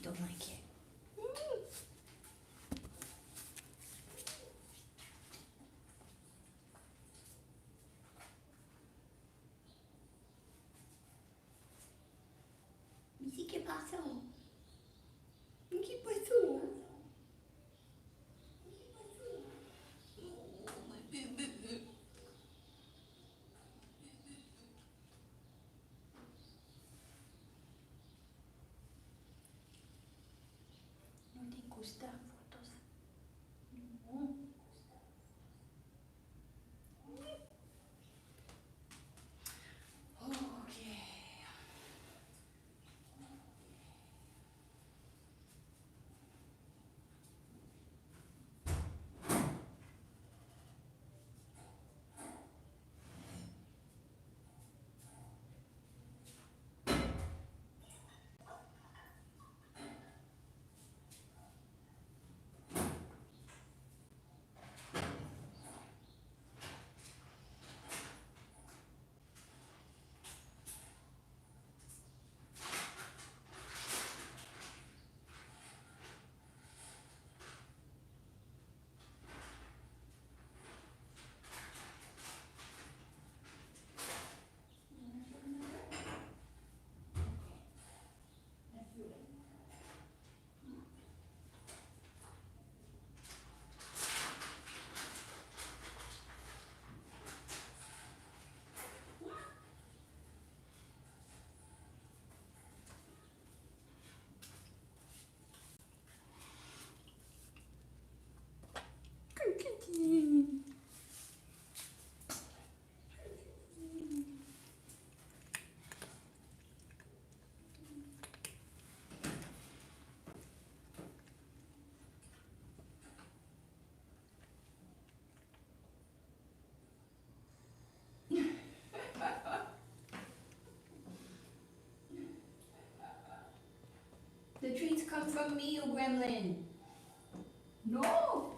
don't like it. Missy, ¿qué pasó? ¿Qué pasó? ¿No te gustan fotos? No. Okay. The treats come from me, you gremlin. No.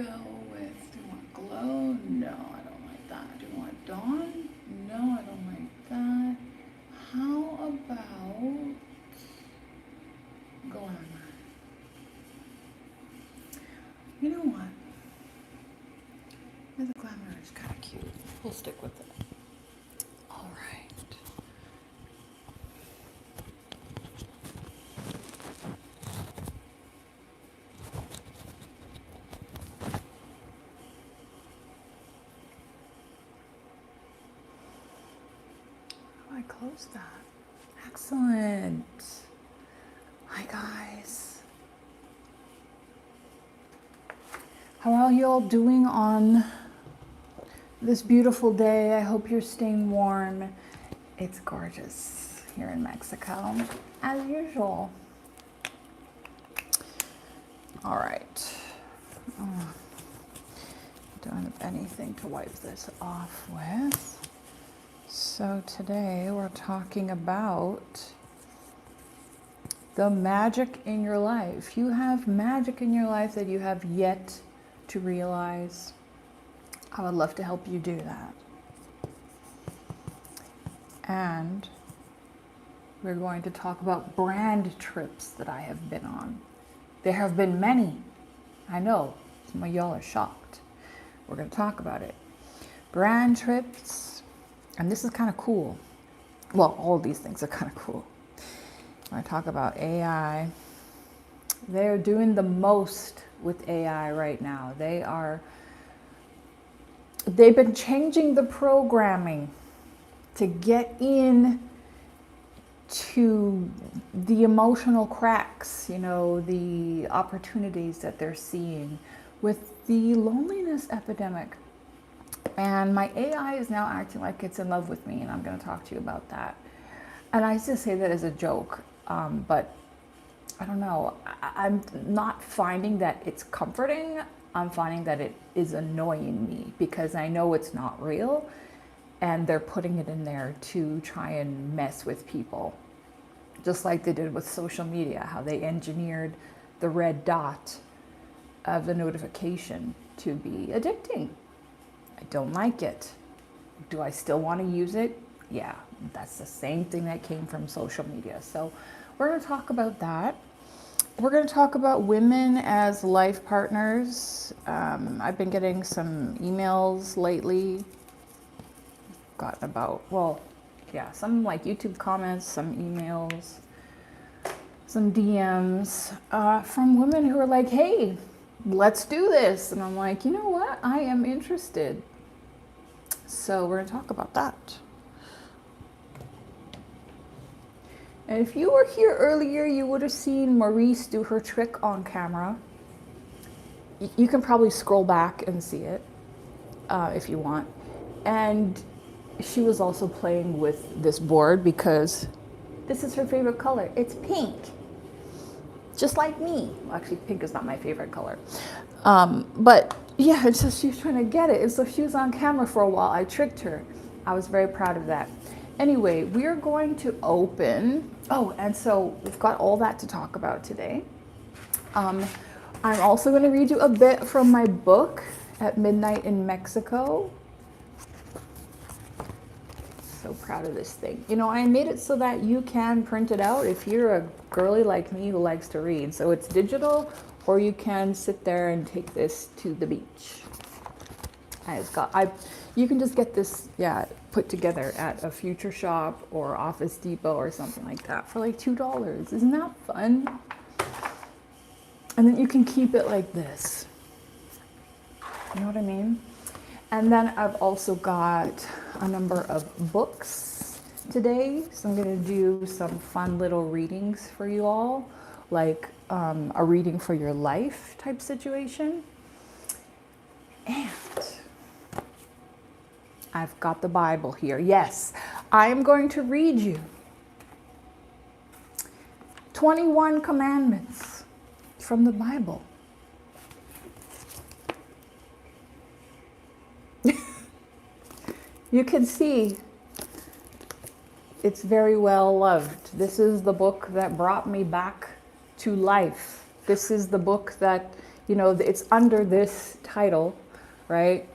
go with, do you want glow? No, I don't like that. Do you want dawn? No, I don't like that. How about glamour? You know what? The glamour is kind of cute. We'll stick with it. All right. Oh, I closed that. Excellent. Hi, guys. How are you all doing on this beautiful day? I hope you're staying warm. It's gorgeous here in Mexico, as usual. All right. Oh, don't have anything to wipe this off with. So today we're talking about the magic in your life. You have magic in your life that you have yet to realize. I would love to help you do that. And we're going to talk about brand trips that I have been on. There have been many. I know, some of y'all are shocked. We're going to talk about it. Brand trips, and this is kind of cool. Well, all of these things are kind of cool. I talk about AI. They're doing the most with AI right now. They've been changing the programming to get in to the emotional cracks, the opportunities that they're seeing with the loneliness epidemic. And my AI is now acting like it's in love with me, and I'm going to talk to you about that. And I just say that as a joke, but I don't know. I'm not finding that it's comforting. I'm finding that it is annoying me because I know it's not real, and they're putting it in there to try and mess with people. Just like they did with social media, how they engineered the red dot of the notification to be addicting. I don't like it. Do I still want to use it? Yeah, that's the same thing that came from social media. So we're going to talk about that. We're going to talk about women as life partners. I've been getting some emails lately. Gotten about, some like YouTube comments, some emails, some DMs from women who are like, hey, let's do this. And I'm like, you know what? I am interested. So we're going to talk about that. And if you were here earlier, you would have seen Maurice do her trick on camera. You can probably scroll back and see it if you want. And she was also playing with this board because this is her favorite color. It's pink. Just like me. Well, actually, pink is not my favorite color. But yeah, and so she was trying to get it. And so she was on camera for a while. I tricked her. I was very proud of that. Anyway, we're going to open. Oh, and so we've got all that to talk about today. I'm also going to read you a bit from my book, At Midnight in Mexico. So proud of this thing. I made it so that you can print it out if you're a girly like me who likes to read. So it's digital, or you can sit there and take this to the beach. You can just get this, put together at a Future Shop or Office Depot or something like that for like $2. Isn't that fun? And then you can keep it like this. You know what I mean? And then I've also got a number of books today. So I'm going to do some fun little readings for you all, like a reading for your life type situation. And I've got the Bible here. Yes, I am going to read you 21 commandments from the Bible. You can see it's very well loved. This is the book that brought me back to life This is the book that, it's under this title, right?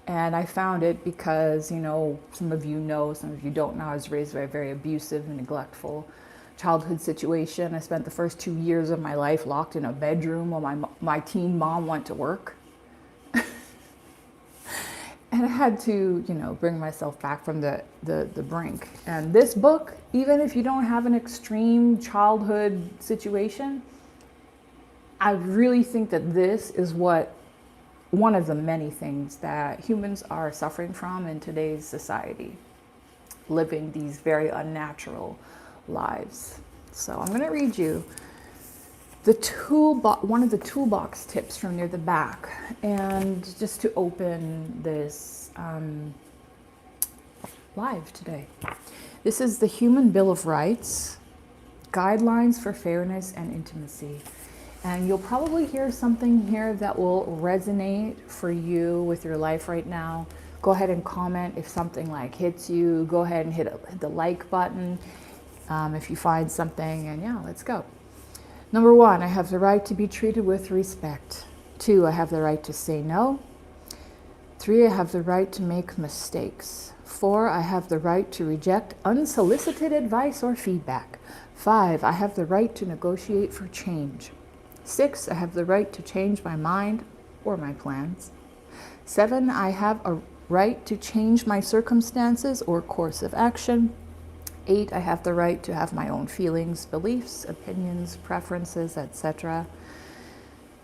And I found it because, some of you know, some of you don't know, I was raised by a very abusive and neglectful childhood situation. I spent the first 2 years of my life locked in a bedroom while my teen mom went to work. And I had to, bring myself back from the brink. And this book, even if you don't have an extreme childhood situation, I really think that this is one of the many things that humans are suffering from in today's society, living these very unnatural lives. So I'm going to read you one of the toolbox tips from near the back, and just to open this live today. This is the Human Bill of Rights, Guidelines for Fairness and Intimacy. And you'll probably hear something here that will resonate for you with your life right now. Go ahead and comment if something like hits you. Go ahead and hit the like button if you find something, and yeah, let's go. Number 1, I have the right to be treated with respect. 2, I have the right to say no. 3, I have the right to make mistakes. 4, I have the right to reject unsolicited advice or feedback. 5, I have the right to negotiate for change. 6, I have the right to change my mind or my plans. 7, I have a right to change my circumstances or course of action. 8, I have the right to have my own feelings, beliefs, opinions, preferences, etc.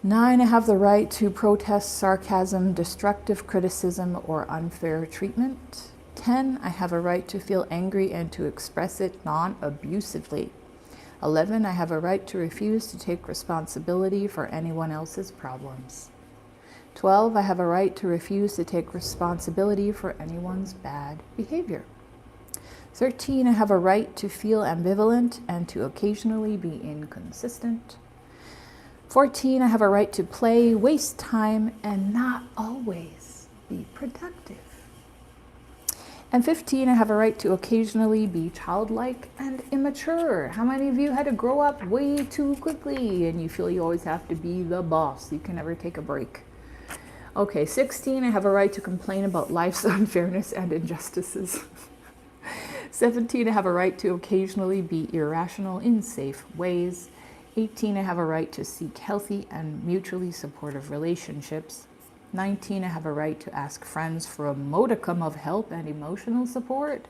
9, I have the right to protest sarcasm, destructive criticism, or unfair treatment. 10, I have a right to feel angry and to express it non-abusively. 11, I have a right to refuse to take responsibility for anyone else's problems. 12, I have a right to refuse to take responsibility for anyone's bad behavior. 13, I have a right to feel ambivalent and to occasionally be inconsistent. 14, I have a right to play, waste time, and not always be productive. And 15, I have a right to occasionally be childlike and immature. How many of you had to grow up way too quickly and you feel you always have to be the boss? You can never take a break. Okay, 16, I have a right to complain about life's unfairness and injustices. 17, I have a right to occasionally be irrational in safe ways. 18, I have a right to seek healthy and mutually supportive relationships. 19, I have a right to ask friends for a modicum of help and emotional support.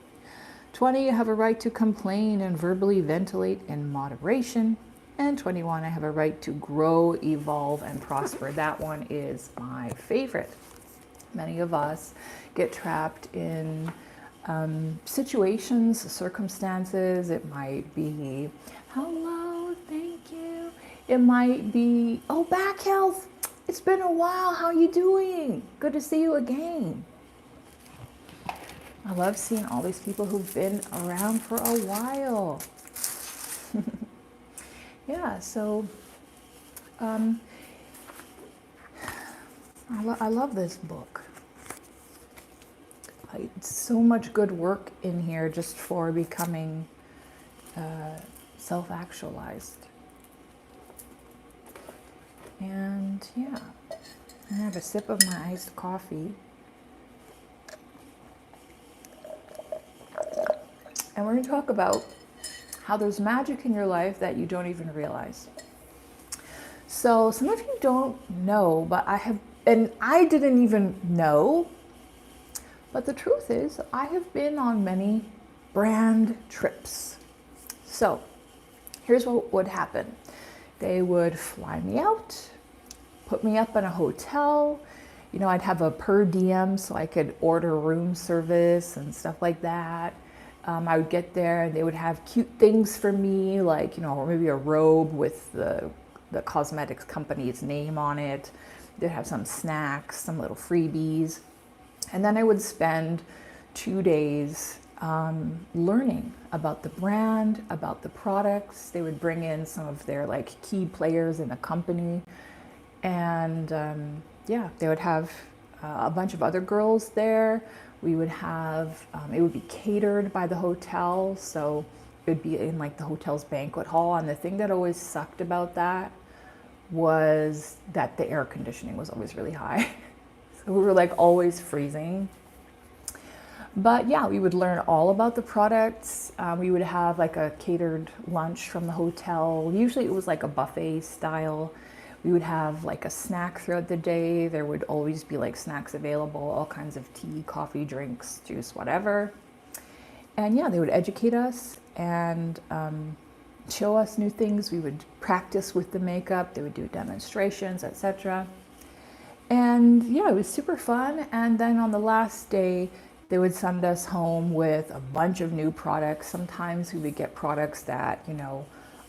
20, I have a right to complain and verbally ventilate in moderation. And 21, I have a right to grow, evolve, and prosper. That one is my favorite. Many of us get trapped in situations, circumstances. It might be, hello, thank you. It might be, oh, back health. It's been a while. How you doing? Good to see you again. I love seeing all these people who've been around for a while. Yeah, so I love this book. So much good work in here just for becoming self-actualized. And yeah, I have a sip of my iced coffee. And we're going to talk about how there's magic in your life that you don't even realize. So some of you don't know, but I didn't even know. But the truth is, I have been on many brand trips. So here's what would happen. They would fly me out, put me up in a hotel. I'd have a per diem so I could order room service and stuff like that. I would get there and they would have cute things for me, like, or maybe a robe with the cosmetics company's name on it. They'd have some snacks, some little freebies. And then I would spend 2 days learning about the brand, about the products. They would bring in some of their key players in the company. And they would have a bunch of other girls there. We would have, it would be catered by the hotel. So it would be in the hotel's banquet hall. And the thing that always sucked about that was that the air conditioning was always really high. So we were like always freezing. But yeah, we would learn all about the products. We would have like a catered lunch from the hotel. Usually it was like a buffet style. We would have like a snack throughout the day. There would always be like snacks available, all kinds of tea, coffee, drinks, juice, whatever. And yeah, they would educate us and show us new things. We would practice with the makeup. They would do demonstrations, etc. And yeah, it was super fun. And then on the last day, they would send us home with a bunch of new products. Sometimes we would get products that,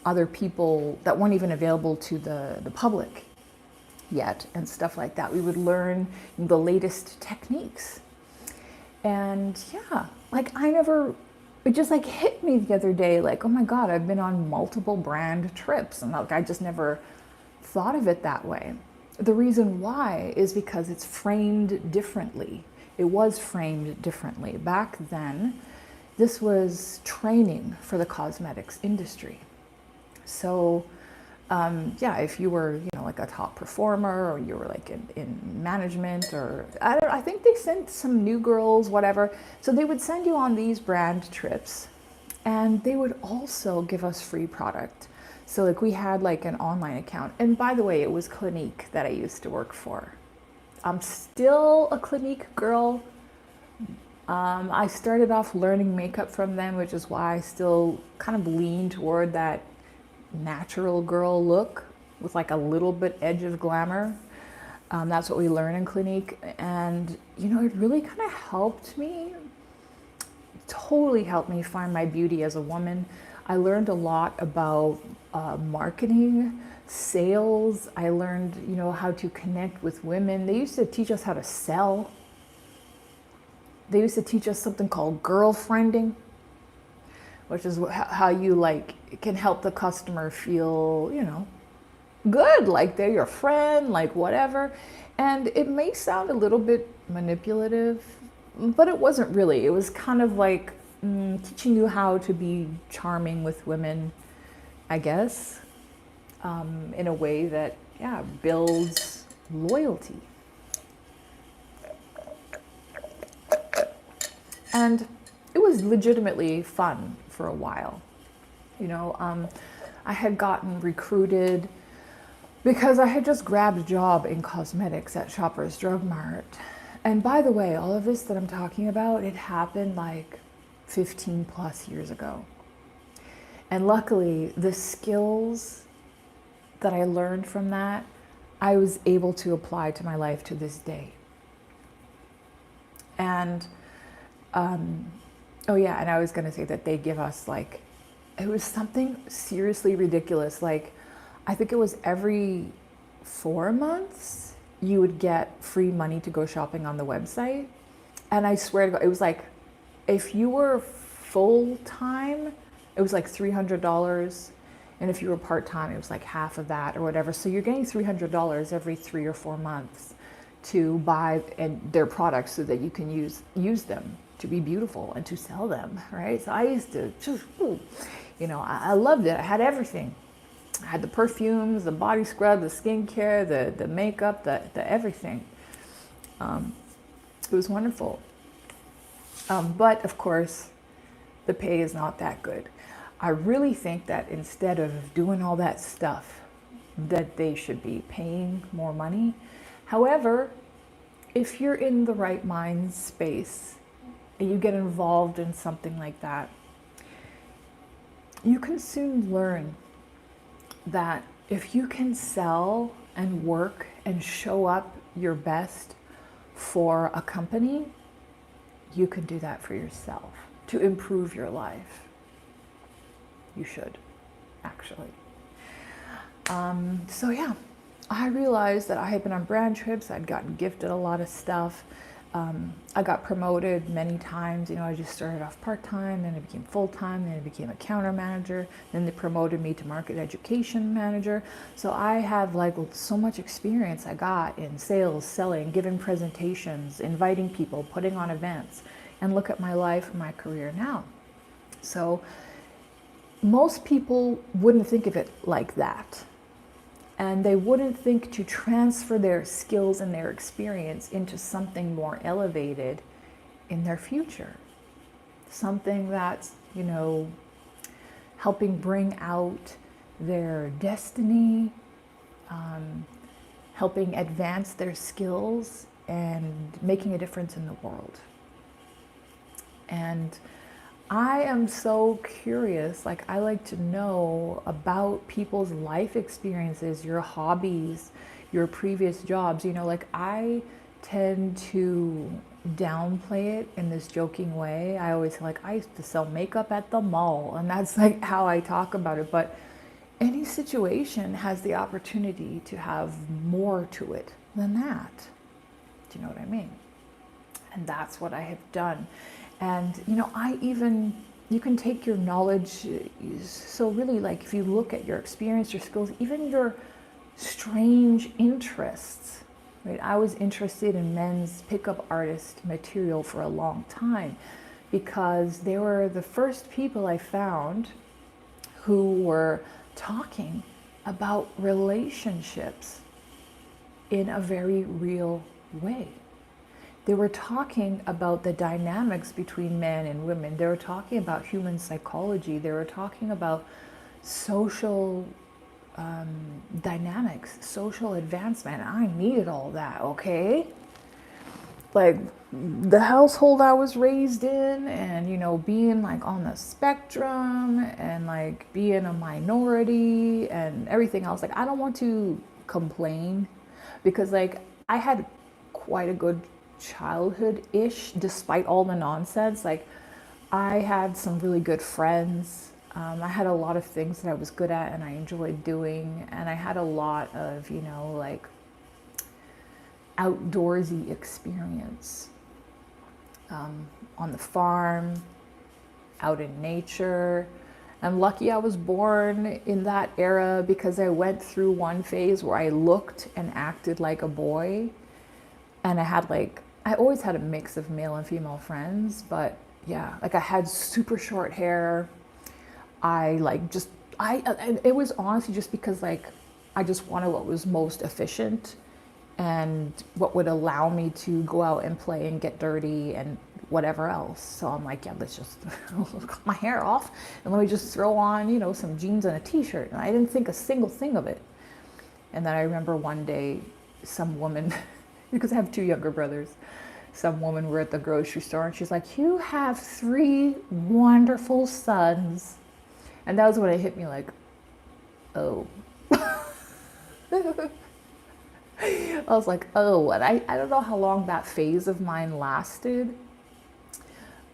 other people that weren't even available to the public yet and stuff like that. We would learn the latest techniques. And yeah, it just like hit me the other day, like, oh my God, I've been on multiple brand trips. And like, I just never thought of it that way. The reason why is because it's framed differently. It was framed differently. Back then, this was training for the cosmetics industry. So yeah, if you were, like a top performer, or you were like in management, or I think they sent some new girls, whatever. So they would send you on these brand trips, and they would also give us free product. So like we had like an online account. And by the way, it was Clinique that I used to work for. I'm still a Clinique girl. I started off learning makeup from them, which is why I still kind of lean toward that natural girl look with like a little bit edge of glamour. That's what we learn in Clinique. And, it really kind of helped me, totally helped me find my beauty as a woman. I learned a lot about marketing, sales. I learned, how to connect with women. They used to teach us how to sell. They used to teach us something called girlfriending, which is how you can help the customer feel, good, like they're your friend, like whatever. And it may sound a little bit manipulative, but it wasn't really. It was kind of like teaching you how to be charming with women, I guess, in a way that, builds loyalty. And it was legitimately fun for a while. I had gotten recruited because I had just grabbed a job in cosmetics at Shoppers Drug Mart. And by the way, all of this that I'm talking about, it happened like 15 plus years ago. And luckily, the skills that I learned from that, I was able to apply to my life to this day. And oh yeah, and I was going to say that they give us it was something seriously ridiculous. Like, I think it was every 4 months you would get free money to go shopping on the website. And I swear to God, it was like, if you were full-time, it was like $300. And if you were part-time, it was like half of that or whatever. So you're getting $300 every 3 or 4 months to buy their products so that you can use them to be beautiful and to sell them, right? So I used to just, I loved it. I had everything. I had the perfumes, the body scrub, the skincare, the makeup, the everything. It was wonderful. But of course, the pay is not that good. I really think that instead of doing all that stuff, that they should be paying more money. However, if you're in the right mind space and you get involved in something like that, you can soon learn that if you can sell and work and show up your best for a company, you can do that for yourself to improve your life. You should, actually. So yeah, I realized that I had been on brand trips. I'd gotten gifted a lot of stuff. I got promoted many times. I just started off part-time, then I became full-time, then I became a counter manager, then they promoted me to market education manager. So I have so much experience I got in sales, selling, giving presentations, inviting people, putting on events, and look at my life and my career now. So most people wouldn't think of it like that. and they wouldn't think to transfer their skills and their experience into something more elevated in their future. Something that's, you know, helping bring out their destiny, helping advance their skills and making a difference in the world. And I am so curious, like I like to know about people's life experiences, your hobbies, your previous jobs. You know, like I tend to downplay it in this joking way. I always say, like, I used to sell makeup at the mall, and that's like how I talk about it. But any situation has the opportunity to have more to it than that. Do you know what I mean? And that's what I have done. And, you know, you can take your knowledge, so really, like, if you look at your experience, your skills, even your strange interests, right? I was interested in men's pickup artist material for a long time because they were the first people I found who were talking about relationships in a very real way. They were talking about the dynamics between men and women. They were talking about human psychology. They were talking about social dynamics, social advancement. I needed all that, okay? Like the household I was raised in, and, you know, being like on the spectrum and like being a minority and everything else. Like, I don't want to complain because, like, I had quite a good childhood-ish despite all the nonsense. Like, I had some really good friends. I had a lot of things that I was good at and I enjoyed doing, and I had a lot of, you know, like outdoorsy experience on the farm, out in nature. I'm lucky I was born in that era because I went through one phase where I looked and acted like a boy, and I always had a mix of male and female friends, but yeah, like I had super short hair. It was honestly just because, like, I just wanted what was most efficient and what would allow me to go out and play and get dirty and whatever else. So I'm like, yeah, let's just cut my hair off and let me just throw on, you know, some jeans and a t-shirt. And I didn't think a single thing of it. And then I remember one day some woman, because I have two younger brothers, some woman, were at the grocery store and she's like, you have 3 wonderful sons. And that was when it hit me, like, oh. I was like, oh, and I don't know how long that phase of mine lasted,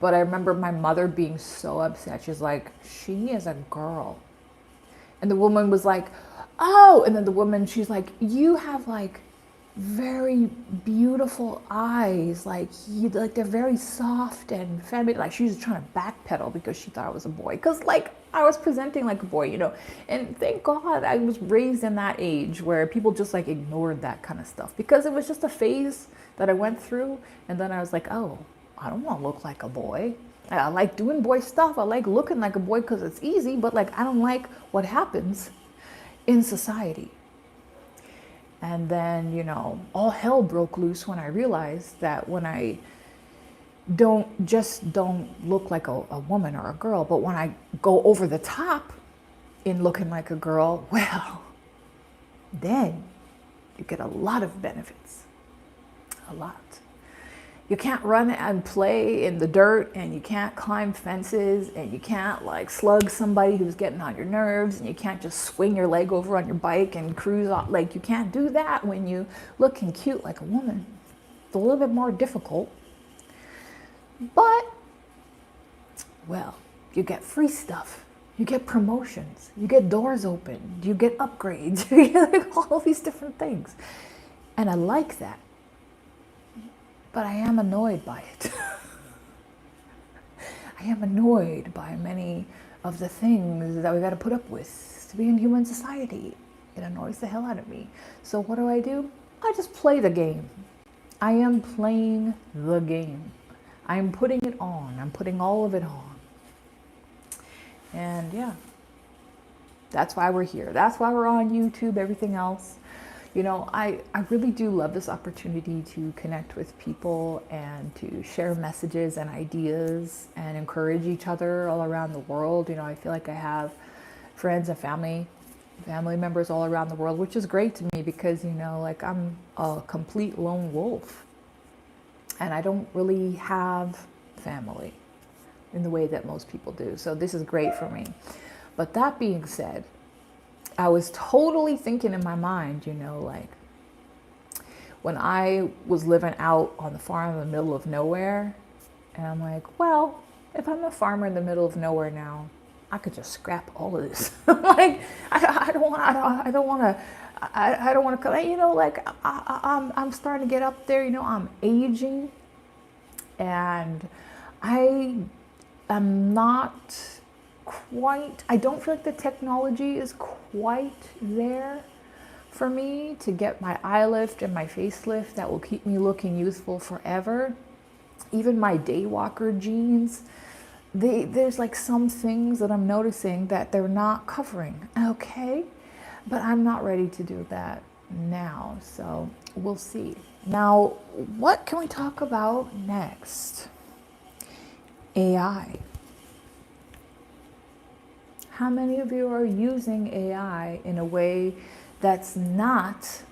but I remember my mother being so upset. She's like, she is a girl. And the woman was like, oh, and then the woman, she's like, you have like very beautiful eyes, like they're very soft and feminine. Like, she was trying to backpedal because she thought I was a boy, because like I was presenting like a boy, you know. And thank God I was raised in that age where people just like ignored that kind of stuff, because it was just a phase that I went through. And then I was like, oh, I don't want to look like a boy. I like doing boy stuff. I like looking like a boy because it's easy, but like I don't like what happens in society. And then, you know, all hell broke loose when I realized that when I don't look like a woman or a girl, but when I go over the top in looking like a girl, well, then you get a lot of benefits. A lot. You can't run and play in the dirt, and you can't climb fences, and you can't like slug somebody who's getting on your nerves, and you can't just swing your leg over on your bike and cruise off. Like, you can't do that when you looking cute like a woman. It's a little bit more difficult. But, well, you get free stuff. You get promotions. You get doors open. You get upgrades. You get like all these different things. And I like that. But I am annoyed by it. I am annoyed by many of the things that we got to put up with to be in human society. It annoys the hell out of me. So what do? I just play the game. I am playing the game. I'm putting it on. I'm putting all of it on. And yeah. That's why we're here. That's why we're on YouTube, everything else. You know, I really do love this opportunity to connect with people and to share messages and ideas and encourage each other all around the world. You know, I feel like I have friends and family members all around the world, which is great to me because, you know, like I'm a complete lone wolf and I don't really have family in the way that most people do. So this is great for me. But that being said, I was totally thinking in my mind, you know, like when I was living out on the farm in the middle of nowhere, and I'm like, well, if I'm a farmer in the middle of nowhere now, I could just scrap all of this. Like, I don't want to, you know, like I'm starting to get up there, you know, I'm aging, and I am not quite, I don't feel like the technology is quite there for me to get my eye lift and my facelift that will keep me looking youthful forever. Even my daywalker jeans, there's like some things that I'm noticing that they're not covering. Okay, but I'm not ready to do that now, so we'll see. Now, what can we talk about next? AI. How many of you are using AI in a way that's not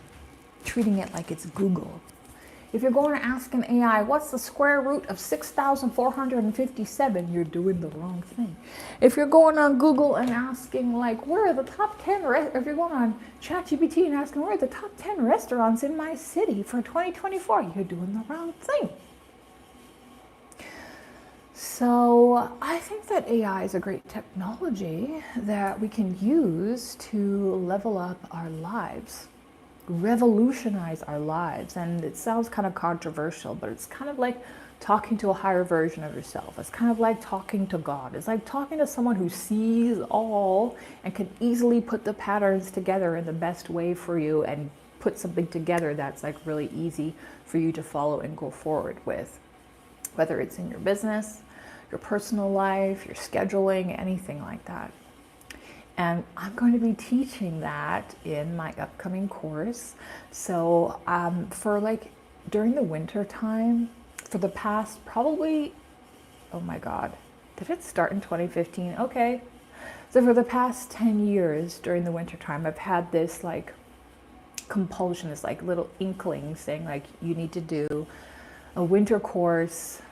treating it like it's Google? If you're going to ask an AI, what's the square root of 6,457? You're doing the wrong thing. If you're going on Google and asking, like, where are the top 10, if you're going on ChatGPT and asking, where are the top 10 restaurants in my city for 2024? You're doing the wrong thing. So I think that AI is a great technology that we can use to level up our lives, revolutionize our lives. And it sounds kind of controversial, but it's kind of like talking to a higher version of yourself. It's kind of like talking to God. It's like talking to someone who sees all and can easily put the patterns together in the best way for you and put something together that's like really easy for you to follow and go forward with, whether it's in your business, your personal life, your scheduling, anything like that. And I'm going to be teaching that in my upcoming course. So for like during the winter time, for the past probably, oh my God, did it start in 2015? Okay. So for the past 10 years during the winter time, I've had this like compulsion, this like little inkling saying like, you need to do a winter course,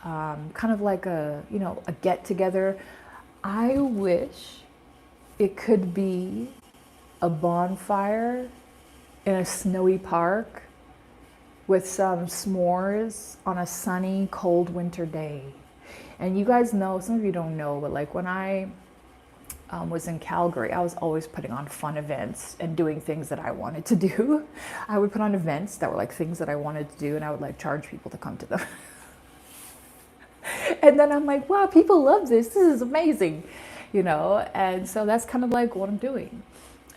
kind of like a, you know, a get together. I wish it could be a bonfire in a snowy park with some s'mores on a sunny, cold winter day. And you guys know, some of you don't know, but like when I was in Calgary, I was always putting on fun events and doing things that I wanted to do. I would put on events that were like things that I wanted to do, and I would like charge people to come to them. And then I'm like, wow, people love this. This is amazing, you know? And so that's kind of like what I'm doing.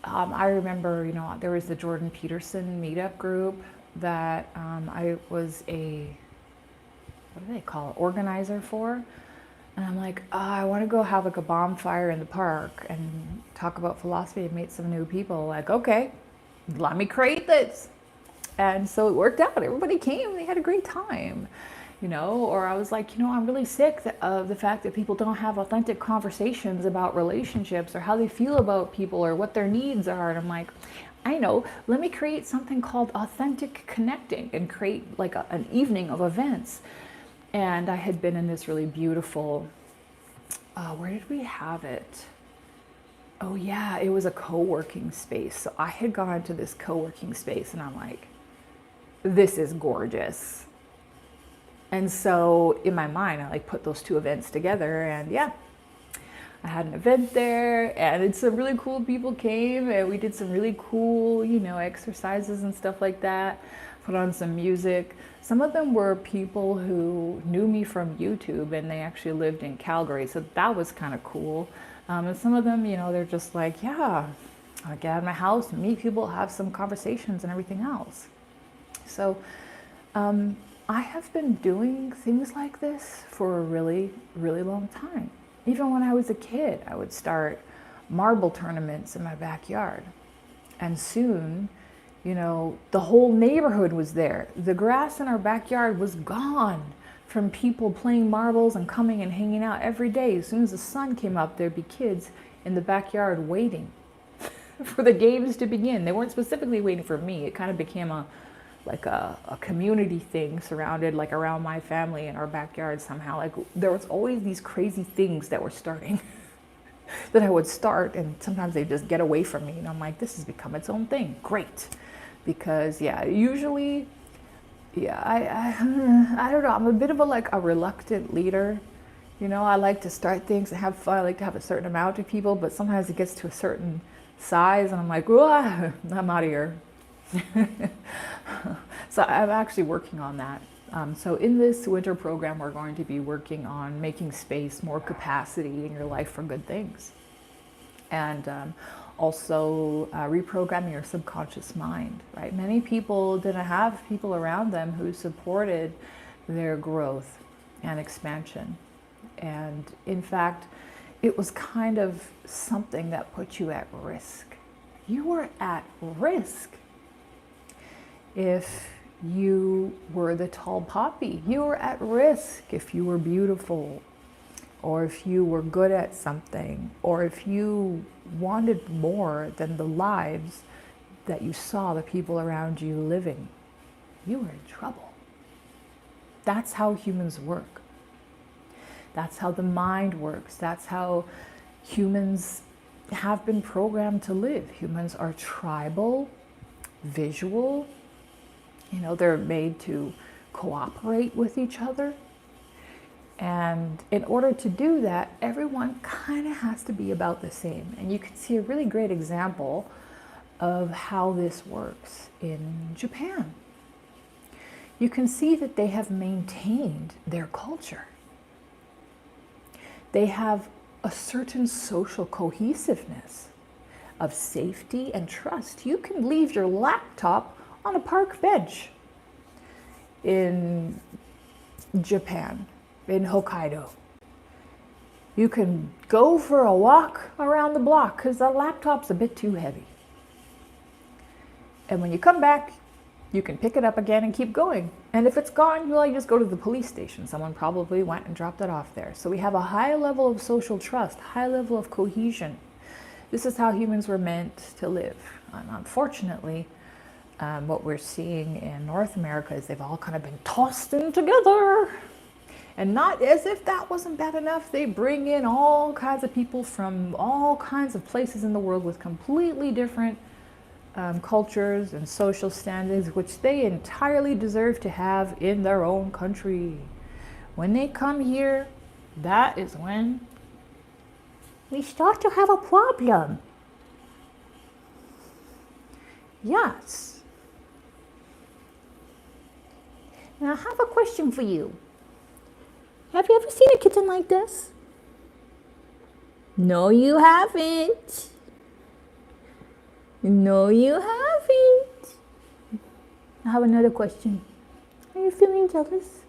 I remember, you know, there was the Jordan Peterson meetup group that I was a, what do they call it, organizer for. And I'm like, oh, I want to go have like a bonfire in the park and talk about philosophy and meet some new people. Like, okay, let me create this. And so it worked out. Everybody came. They had a great time, you know. Or I was like, you know, I'm really sick of the fact that people don't have authentic conversations about relationships or how they feel about people or what their needs are. And I'm like, I know, let me create something called authentic connecting and create like an evening of events. And I had been in this really beautiful, where did we have it? Oh yeah, it was a co-working space. So I had gone to this co-working space and I'm like, this is gorgeous. And so in my mind, I like put those two events together, and yeah, I had an event there, and it's some really cool people came, and we did some really cool, you know, exercises and stuff like that, put on some music. Some of them were people who knew me from YouTube, and they actually lived in Calgary, so that was kind of cool. And some of them, you know, they're just like, yeah, I'll get out of my house, meet people, have some conversations and everything else. So I have been doing things like this for a really, really long time. Even when I was a kid, I would start marble tournaments in my backyard. And soon, you know, the whole neighborhood was there. The grass in our backyard was gone from people playing marbles and coming and hanging out every day. As soon as the sun came up, there'd be kids in the backyard waiting for the games to begin. They weren't specifically waiting for me. It kind of became a community thing surrounded like around my family in our backyard somehow. Like there was always these crazy things that were starting that I would start, and sometimes they just get away from me, and I'm like, this has become its own thing. Great. Because usually I don't know, I'm a bit of a reluctant leader. You know, I like to start things and have fun. I like to have a certain amount of people, but sometimes it gets to a certain size and I'm like, I'm out of here. So I'm actually working on that. So in this winter program, we're going to be working on making space, more capacity in your life for good things. And also reprogramming your subconscious mind, right? Many people didn't have people around them who supported their growth and expansion. And in fact, it was kind of something that put you at risk. You were at risk if you were the tall poppy. You were at risk if you were beautiful, or if you were good at something, or if you wanted more than the lives that you saw the people around you living. You were in trouble. That's how humans work. That's how the mind works. That's how humans have been programmed to live. Humans are tribal, visual. You know, they're made to cooperate with each other. And in order to do that, everyone kind of has to be about the same. And you can see a really great example of how this works in Japan. You can see that they have maintained their culture. They have a certain social cohesiveness of safety and trust. You can leave your laptop on a park bench in Japan, in Hokkaido. You can go for a walk around the block because the laptop's a bit too heavy. And when you come back, you can pick it up again and keep going. And if it's gone, you just go to the police station. Someone probably went and dropped it off there. So we have a high level of social trust, high level of cohesion. This is how humans were meant to live. And unfortunately, what we're seeing in North America is they've all kind of been tossed in together. And not as if that wasn't bad enough, they bring in all kinds of people from all kinds of places in the world with completely different cultures and social standings, which they entirely deserve to have in their own country. When they come here, that is when we start to have a problem. Yes. Now I have a question for you. Have you ever seen a kitten like this? No, you haven't. No, you haven't. I have another question. Are you feeling jealous?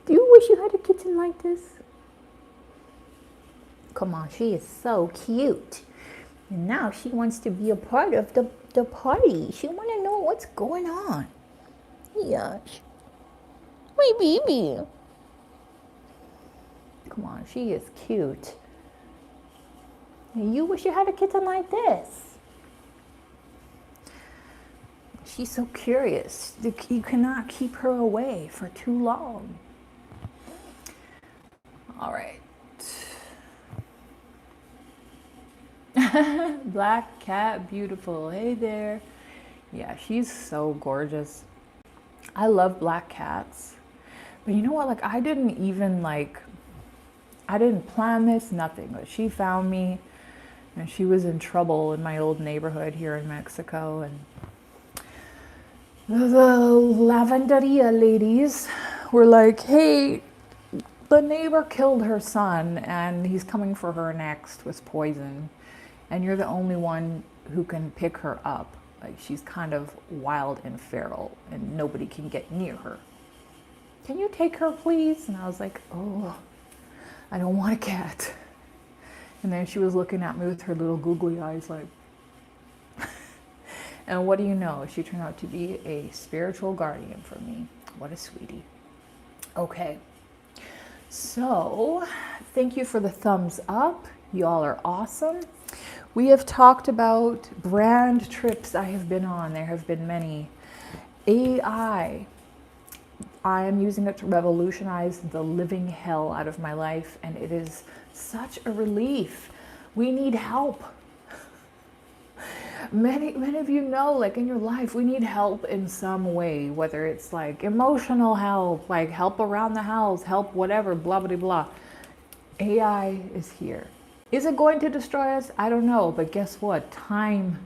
Do you wish you had a kitten like this? Come on, she is so cute. And now she wants to be a part of the party. She wants to know what's going on. Yes. My baby. Come on, she is cute. You wish you had a kitten like this. She's so curious. You cannot keep her away for too long. All right. Black cat, beautiful. Hey there. Yeah, she's so gorgeous. I love black cats. But you know what? I didn't plan this, nothing. But she found me. And she was in trouble in my old neighborhood here in Mexico. And the lavanderia ladies were like, hey, the neighbor killed her son and he's coming for her next with poison. And you're the only one who can pick her up. Like, she's kind of wild and feral and nobody can get near her. Can you take her, please? And I was like, oh, I don't want a cat. And then she was looking at me with her little googly eyes like, and what do you know? She turned out to be a spiritual guardian for me. What a sweetie. Okay. So, thank you for the thumbs up. Y'all are awesome. We have talked about brand trips I have been on. There have been many. AI. I am using it to revolutionize the living hell out of my life, and it is such a relief. We need help. Many of you know, like in your life, we need help in some way, whether it's like emotional help, like help around the house, help whatever, blah, blah, blah. AI is here. Is it going to destroy us? I don't know, but guess what? Time,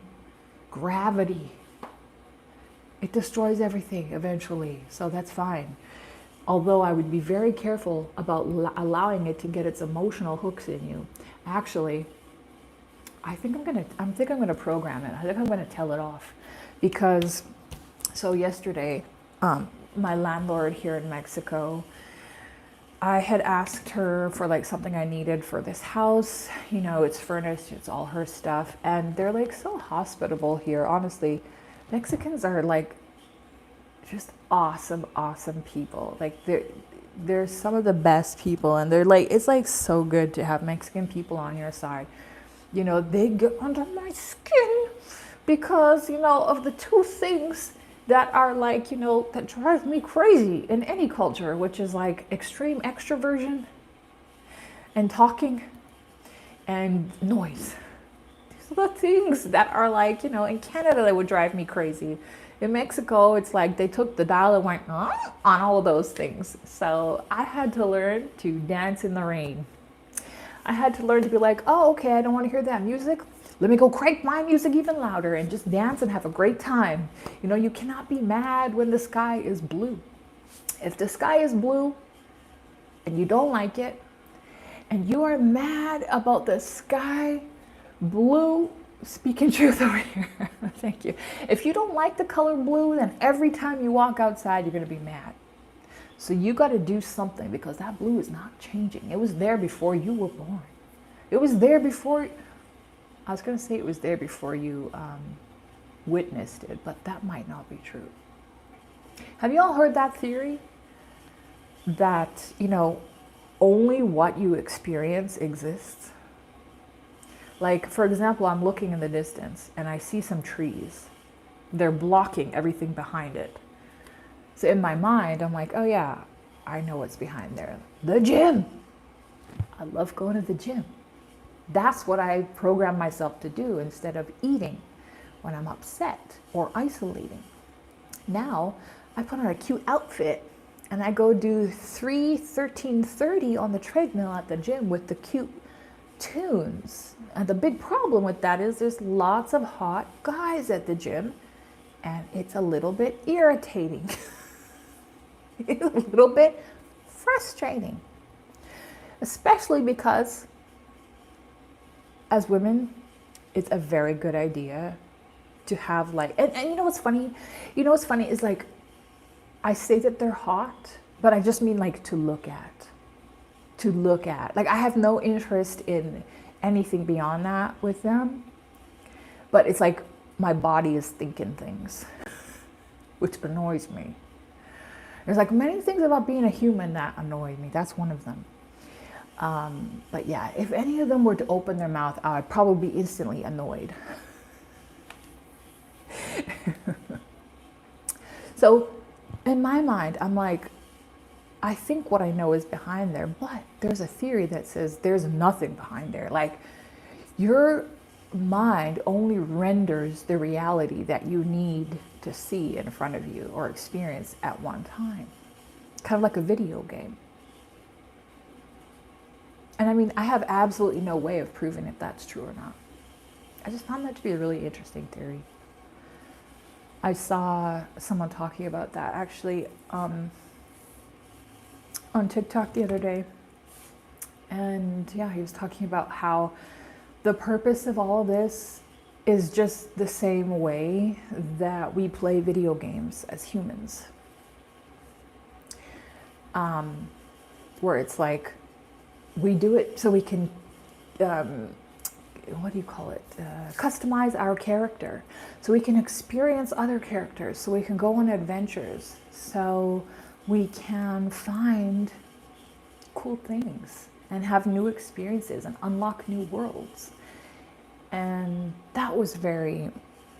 gravity, it destroys everything eventually, so that's fine. Although I would be very careful about allowing it to get its emotional hooks in you. Actually, I think I'm gonna program it. I think I'm gonna tell it off, because so yesterday, my landlord here in Mexico, I had asked her for like something I needed for this house. You know, it's furnished, it's all her stuff, and they're like so hospitable here. Honestly, Mexicans are like just awesome people. Like they're some of the best people, and they're like, it's like so good to have Mexican people on your side. You know, they get under my skin because, you know, of the two things that are like, you know, that drive me crazy in any culture, which is like extreme extroversion and talking and noise. These are the things that are like, you know, in Canada that would drive me crazy. In Mexico, it's like they took the dial and went on all of those things. So I had to learn to dance in the rain. I had to learn to be like, oh, okay, I don't want to hear that music. Let me go crank my music even louder and just dance and have a great time. You know, you cannot be mad when the sky is blue. If the sky is blue and you don't like it, and you are mad about the sky blue, speaking truth over here, thank you. If you don't like the color blue, then every time you walk outside, you're going to be mad. So you got to do something, because that blue is not changing. It was there before you were born. It was there before, I was going to say it was there before you witnessed it, but that might not be true. Have you all heard that theory? That, you know, only what you experience exists? Like, for example, I'm looking in the distance and I see some trees. They're blocking everything behind it. So in my mind, I'm like, oh yeah, I know what's behind there. The gym. I love going to the gym. That's what I program myself to do instead of eating when I'm upset or isolating. Now, I put on a cute outfit and I go do 13:30 on the treadmill at the gym with the cute tunes. And the big problem with that is there's lots of hot guys at the gym, and it's a little bit irritating. It's a little bit frustrating, especially because as women, it's a very good idea to have like, and you know what's funny? You know what's funny is like, I say that they're hot, but I just mean like to look at. To look at. Like I have no interest in anything beyond that with them, but it's like my body is thinking things, which annoys me. There's like many things about being a human that annoy me. That's one of them. But yeah, if any of them were to open their mouth, I would probably be instantly annoyed. So in my mind, I'm like, I think what I know is behind there, but there's a theory that says there's nothing behind there. Like your mind only renders the reality that you need to see in front of you or experience at one time. Kind of like a video game. And I mean, I have absolutely no way of proving if that's true or not. I just found that to be a really interesting theory. I saw someone talking about that actually on TikTok the other day. And yeah, he was talking about how the purpose of all of this is just the same way that we play video games as humans. Where it's like, we do it so we can what do you call it? Customize our character so we can experience other characters, so we can go on adventures, so we can find cool things and have new experiences and unlock new worlds. And that was very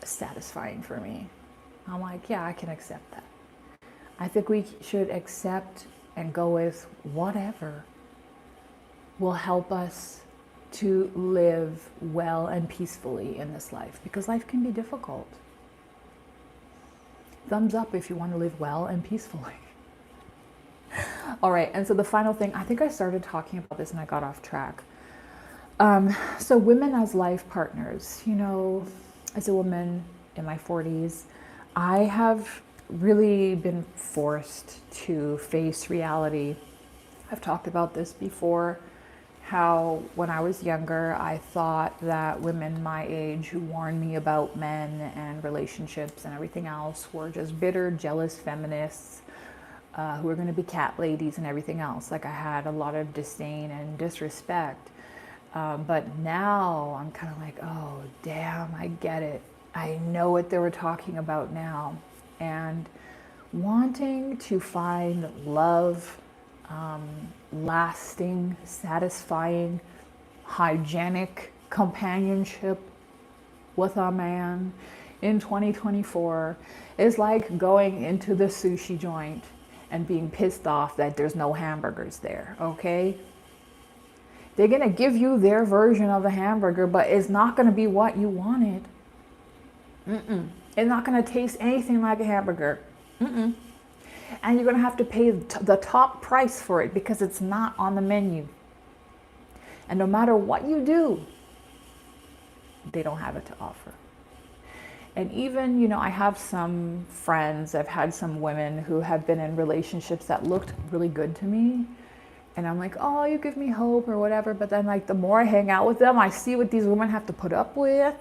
satisfying for me. I'm like, yeah, I can accept that. I think we should accept and go with whatever will help us to live well and peacefully in this life, because life can be difficult. Thumbs up if you want to live well and peacefully. All right, and so the final thing, I think I started talking about this and I got off track. So women as life partners, you know, as a woman in my 40s, I have really been forced to face reality. I've talked about this before, how when I was younger, I thought that women my age who warned me about men and relationships and everything else were just bitter, jealous feminists who were going to be cat ladies and everything else. Like, I had a lot of disdain and disrespect. But now I'm kind of like, oh, damn, I get it. I know what they were talking about now. And wanting to find love, lasting, satisfying, hygienic companionship with a man in 2024 is like going into the sushi joint and being pissed off that there's no hamburgers there, okay? They're gonna give you their version of a hamburger, but it's not gonna be what you wanted. It's not gonna taste anything like a hamburger. And you're gonna have to pay the top price for it because it's not on the menu. And no matter what you do, they don't have it to offer. And even, you know, I have some friends, I've had some women who have been in relationships that looked really good to me. And I'm like, oh, you give me hope or whatever. But then, like, the more I hang out with them, I see what these women have to put up with.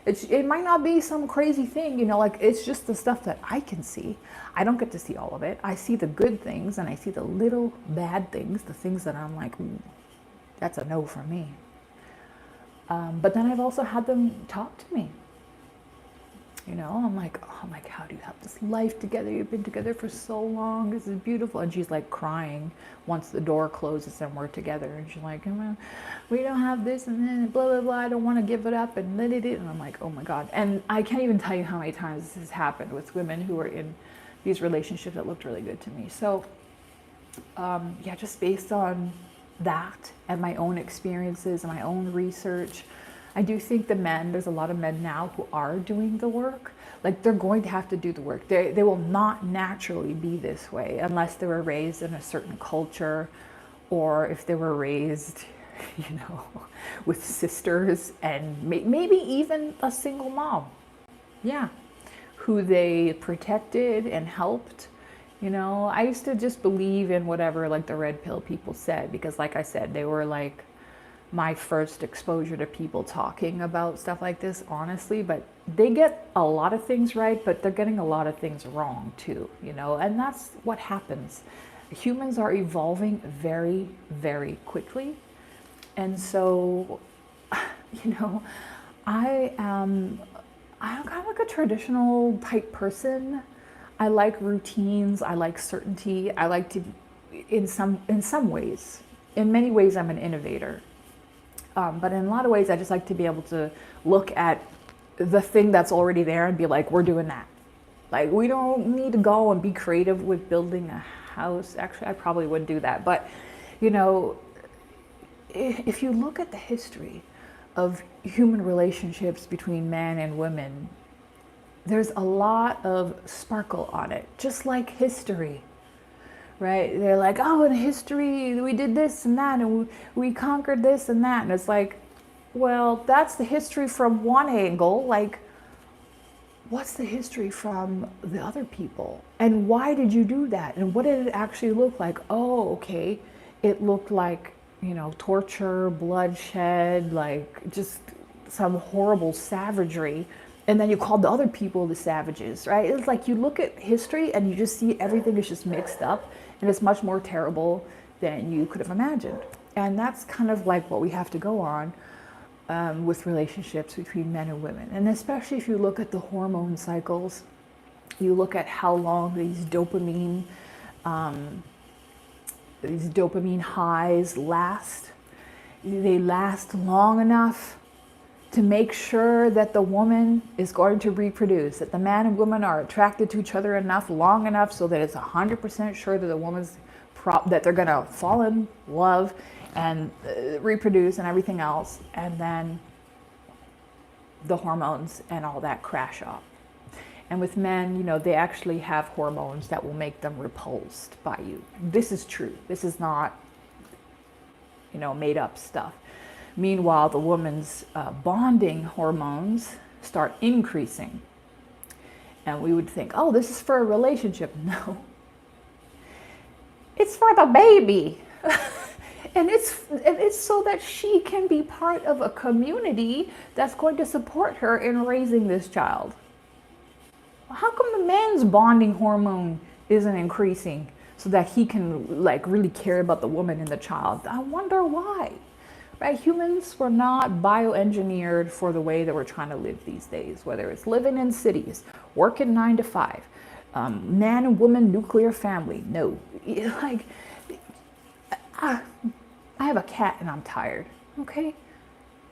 It might not be some crazy thing, you know, like, it's just the stuff that I can see. I don't get to see all of it. I see the good things and I see the little bad things, the things that I'm like, ooh, that's a no for me. But then I've also had them talk to me. You know, I'm like, how do you have this life together? You've been together for so long. This is beautiful. And she's like crying once the door closes and we're together. And she's like, we don't have this and then blah, blah, blah. I don't want to give it up and let it in. And I'm like, oh my God. And I can't even tell you how many times this has happened with women who are in these relationships that looked really good to me. So, yeah, just based on that and my own experiences and my own research, I do think there's a lot of men now who are doing the work. Like, they're going to have to do the work. They will not naturally be this way unless they were raised in a certain culture, or if they were raised, you know, with sisters and maybe even a single mom. Yeah. Who they protected and helped. You know, I used to just believe in whatever, like, the red pill people said, because, like I said, they were like my first exposure to people talking about stuff like this, honestly. But they get a lot of things right, but they're getting a lot of things wrong too, you know, and that's what happens. Humans are evolving very, very quickly. And so, you know, I'm kind of like a traditional type person. I like routines, I like certainty, I like to, in some ways, in many ways I'm an innovator. But in a lot of ways, I just like to be able to look at the thing that's already there and be like, we're doing that. Like, we don't need to go and be creative with building a house. Actually, I probably would do that. But, you know, if you look at the history of human relationships between men and women, there's a lot of sparkle on it, just like history. Right? They're like, oh, in history, we did this and that, and we conquered this and that. And it's like, well, that's the history from one angle. Like, what's the history from the other people? And why did you do that? And what did it actually look like? Oh, okay. It looked like, you know, torture, bloodshed, like just some horrible savagery. And then you called the other people the savages, right? It's like you look at history and you just see everything is just mixed up. And it's much more terrible than you could have imagined. And that's kind of like what we have to go on with relationships between men and women. And especially if you look at the hormone cycles, you look at how long these dopamine highs last. They last long enough to make sure that the woman is going to reproduce, that the man and woman are attracted to each other enough, long enough, so that it's 100% sure that the woman's that they're going to fall in love and reproduce and everything else, and then the hormones and all that crash off. And with men, they actually have hormones that will make them repulsed by you. This is true. This is not, made up stuff. Meanwhile, the woman's bonding hormones start increasing. And we would think, oh, this is for a relationship. No. It's for the baby. And it's so that she can be part of a community that's going to support her in raising this child. How come the man's bonding hormone isn't increasing so that he can really care about the woman and the child? I wonder why. Right? Humans were not bioengineered for the way that we're trying to live these days, whether it's living in cities, working 9 to 5, man and woman nuclear family. No, I have a cat and I'm tired. Okay.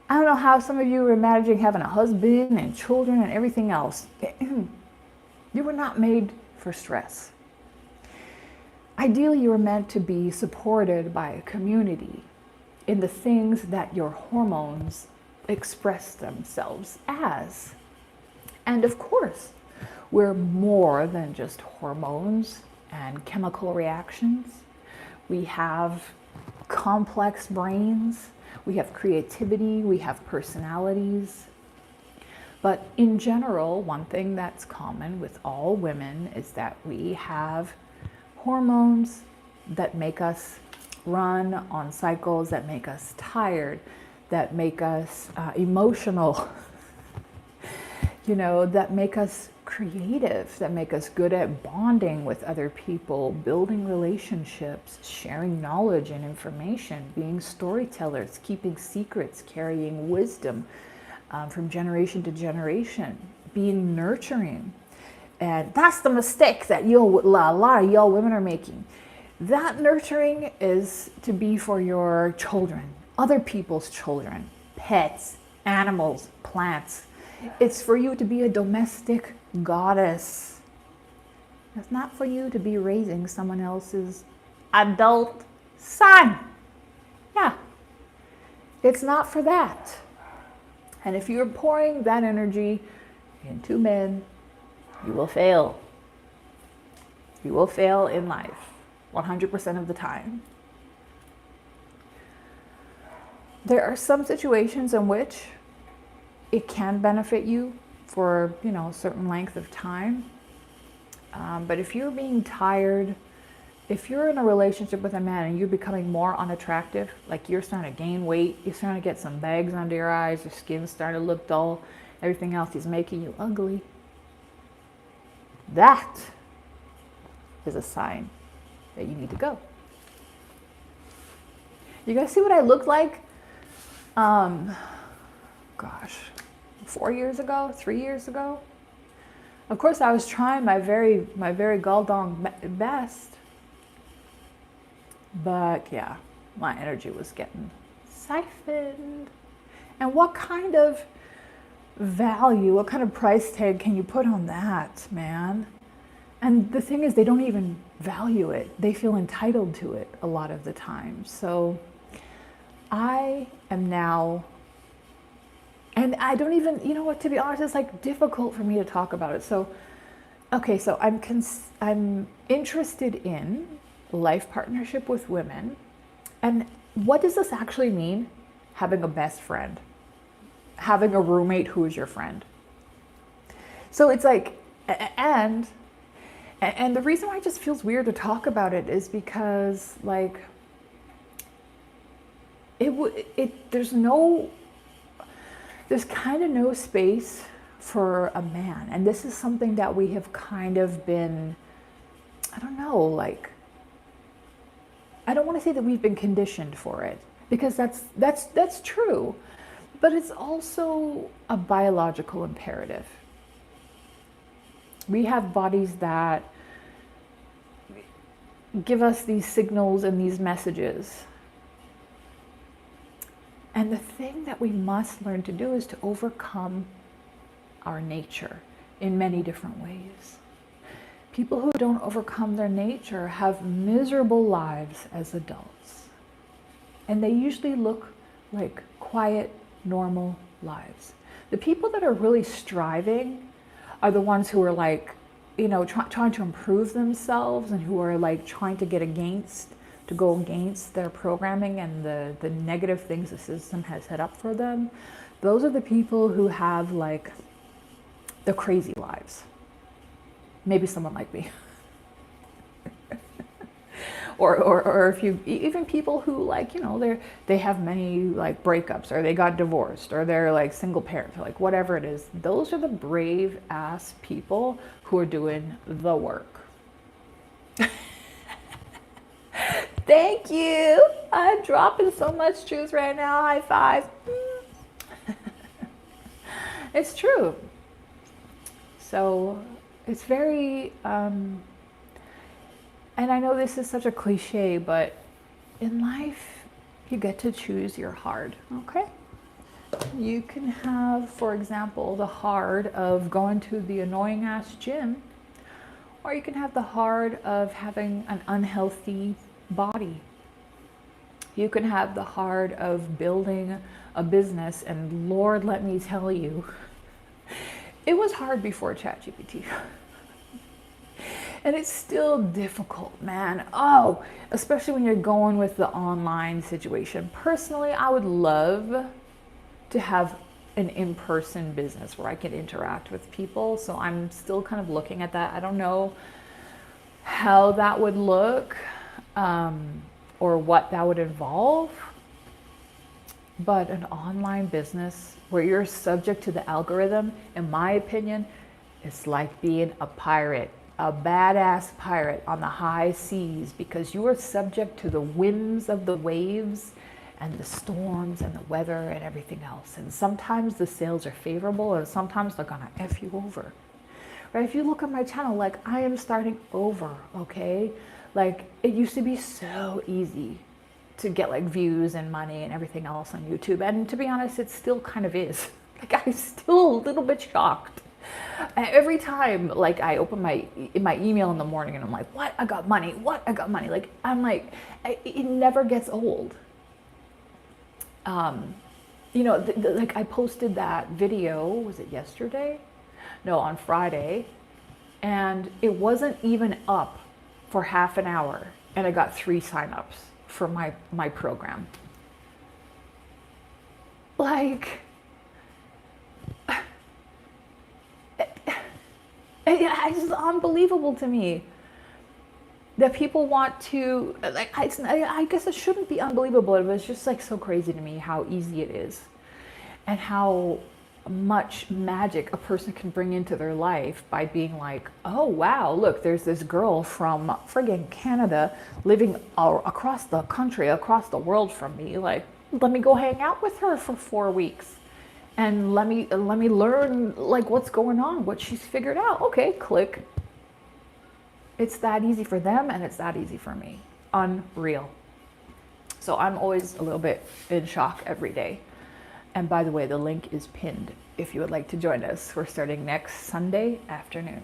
I don't know how some of you are imagining having a husband and children and everything else. You were not made for stress. Ideally, you were meant to be supported by a community in the things that your hormones express themselves as. And of course, we're more than just hormones and chemical reactions. We have complex brains, we have creativity, we have personalities. But in general, one thing that's common with all women is that we have hormones that make us run on cycles, that make us tired, that make us emotional, that make us creative, that make us good at bonding with other people, building relationships, sharing knowledge and information, being storytellers, keeping secrets, carrying wisdom from generation to generation, being nurturing. And that's the mistake that a lot of y'all women are making. That nurturing is to be for your children, other people's children, pets, animals, plants. It's for you to be a domestic goddess. It's not for you to be raising someone else's adult son. Yeah. It's not for that. And if you're pouring that energy into men, you will fail. You will fail in life 100% of the time. There are some situations in which it can benefit you for, a certain length of time. But if you're being tired, if you're in a relationship with a man and you're becoming more unattractive, like you're starting to gain weight, you're starting to get some bags under your eyes, your skin's starting to look dull, everything else is making you ugly, that is a sign that you need to go. You guys see what I looked like? 4 years ago, 3 years ago. Of course, I was trying my very galdong best, but yeah, my energy was getting siphoned. And what kind of value, what kind of price tag can you put on that, man? And the thing is, they don't even value it. They feel entitled to it a lot of the time. So I am now, and I don't even, to be honest, it's difficult for me to talk about it. So, okay, so I'm interested in life partnership with women. And what does this actually mean? Having a best friend, having a roommate who is your friend. So it's and the reason why it just feels weird to talk about it is because there's kind of no space for a man. And this is something that we have kind of been, I don't want to say that we've been conditioned for it. because that's true, but it's also a biological imperative. We have bodies that give us these signals and these messages. And the thing that we must learn to do is to overcome our nature in many different ways. People who don't overcome their nature have miserable lives as adults. And they usually look like quiet, normal lives. The people that are really striving are the ones who are like, you know, trying to improve themselves, and who are like trying to go against their programming and the negative things the system has set up for them. Those are the people who have like the crazy lives. Maybe someone like me. or if you, even people who like, you know, they have many like breakups, or they got divorced, or they're like single parents, or like whatever it is. Those are the brave ass people who are doing the work. Thank you. I'm dropping so much truth right now. High five. It's true. So it's very, and I know this is such a cliche, but in life, you get to choose your hard, okay? You can have, for example, the hard of going to the annoying ass gym, or you can have the hard of having an unhealthy body. You can have the hard of building a business, and Lord, let me tell you, it was hard before ChatGPT. And it's still difficult, man. Oh, especially when you're going with the online situation. Personally, I would love to have an in-person business where I can interact with people. So I'm still kind of looking at that. I don't know how that would look, or what that would involve. But an online business where you're subject to the algorithm, in my opinion, it's like being a pirate, a badass pirate on the high seas, because you are subject to the whims of the waves and the storms and the weather and everything else. And sometimes the sails are favorable, and sometimes they're gonna F you over. Right? If you look at my channel, like, I am starting over, okay? Like, it used to be so easy to get like views and money and everything else on YouTube. And to be honest, it still kind of is. Like, I'm still a little bit shocked. Every time like I open my email in the morning and I'm like, what? I got money. What? I got money. Like, I'm like, it never gets old. You know, like I posted that video, was it yesterday? No, on Friday. And it wasn't even up for half an hour. And I got 3 signups for my program. Like, it's just unbelievable to me that people want to, like, I guess it shouldn't be unbelievable, but it's just like so crazy to me how easy it is, and how much magic a person can bring into their life by being like, oh wow, look, there's this girl from friggin' Canada living across the country, across the world from me. Like, let me go hang out with her for 4 weeks, and let me learn like what's going on, what she's figured out. Okay, click. It's that easy for them, and it's that easy for me. Unreal. So I'm always a little bit in shock every day. And by the way, the link is pinned if you would like to join us. We're starting next Sunday afternoon.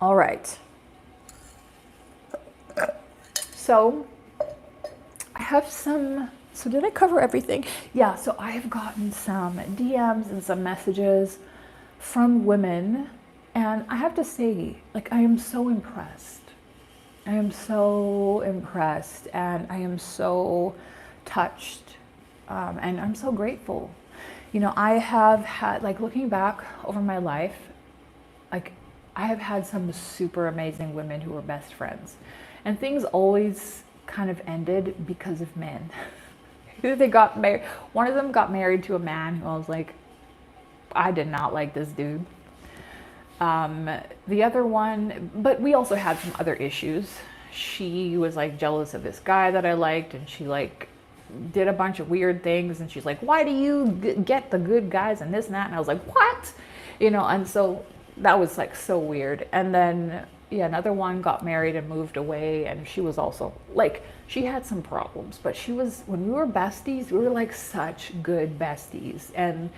All right. So I have some, so did I cover everything? Yeah, so I have gotten some DMs and some messages from women. And I have to say, like, I am so impressed. I am so impressed, and I am so touched. And I'm so grateful. You know, I have had, like, looking back over my life, like, I have had some super amazing women who were best friends. And things always kind of ended because of men. They got married. One of them got married to a man who I was like, I did not like this dude. The other one, but we also had some other issues. she was like jealous of this guy that I liked, and she like did a bunch of weird things, and she's like, why do you get the good guys and this and that? And I was like, what? You know, and so that was like so weird. And then yeah, another one got married and moved away, and she was also like, she had some problems, but she was, when we were besties, we were like such good besties. And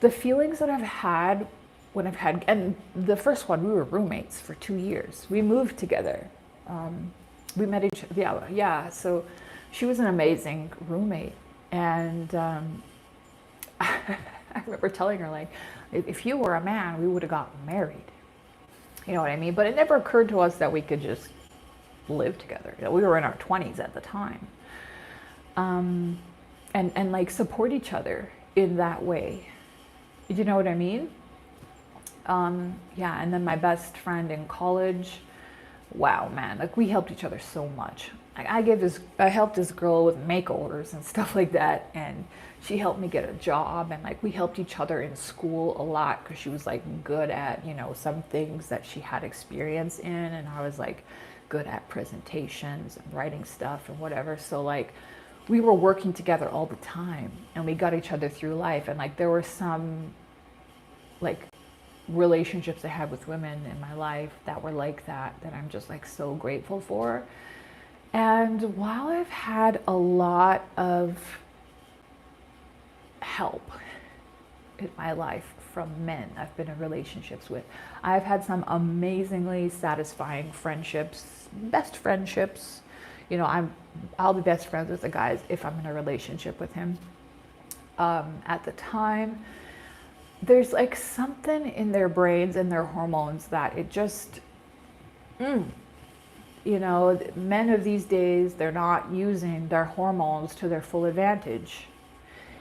the feelings that I've had when I've had, and the first one, we were roommates for 2 years. We moved together. We met each, yeah. So she was an amazing roommate. And I remember telling her, like, if you were a man, we would have gotten married. You know what I mean? But it never occurred to us that we could just live together. You know, we were in our 20s at the time. And like support each other in that way. You know what I mean? Yeah, and then my best friend in college, wow, man, like we helped each other so much. I helped this girl with makeovers and stuff like that, and she helped me get a job, and like we helped each other in school a lot because she was like good at, you know, some things that she had experience in, and I was like good at presentations and writing stuff and whatever. So like we were working together all the time, and we got each other through life. And like there were some like relationships I had with women in my life that were like that I'm just like so grateful for. And while I've had a lot of help in my life from men I've been in relationships with, I've had some amazingly satisfying friendships, best friendships. You know, I'll be best friends with the guys if I'm in a relationship with him. At the time, there's like something in their brains and their hormones that it just, you know, men of these days, they're not using their hormones to their full advantage.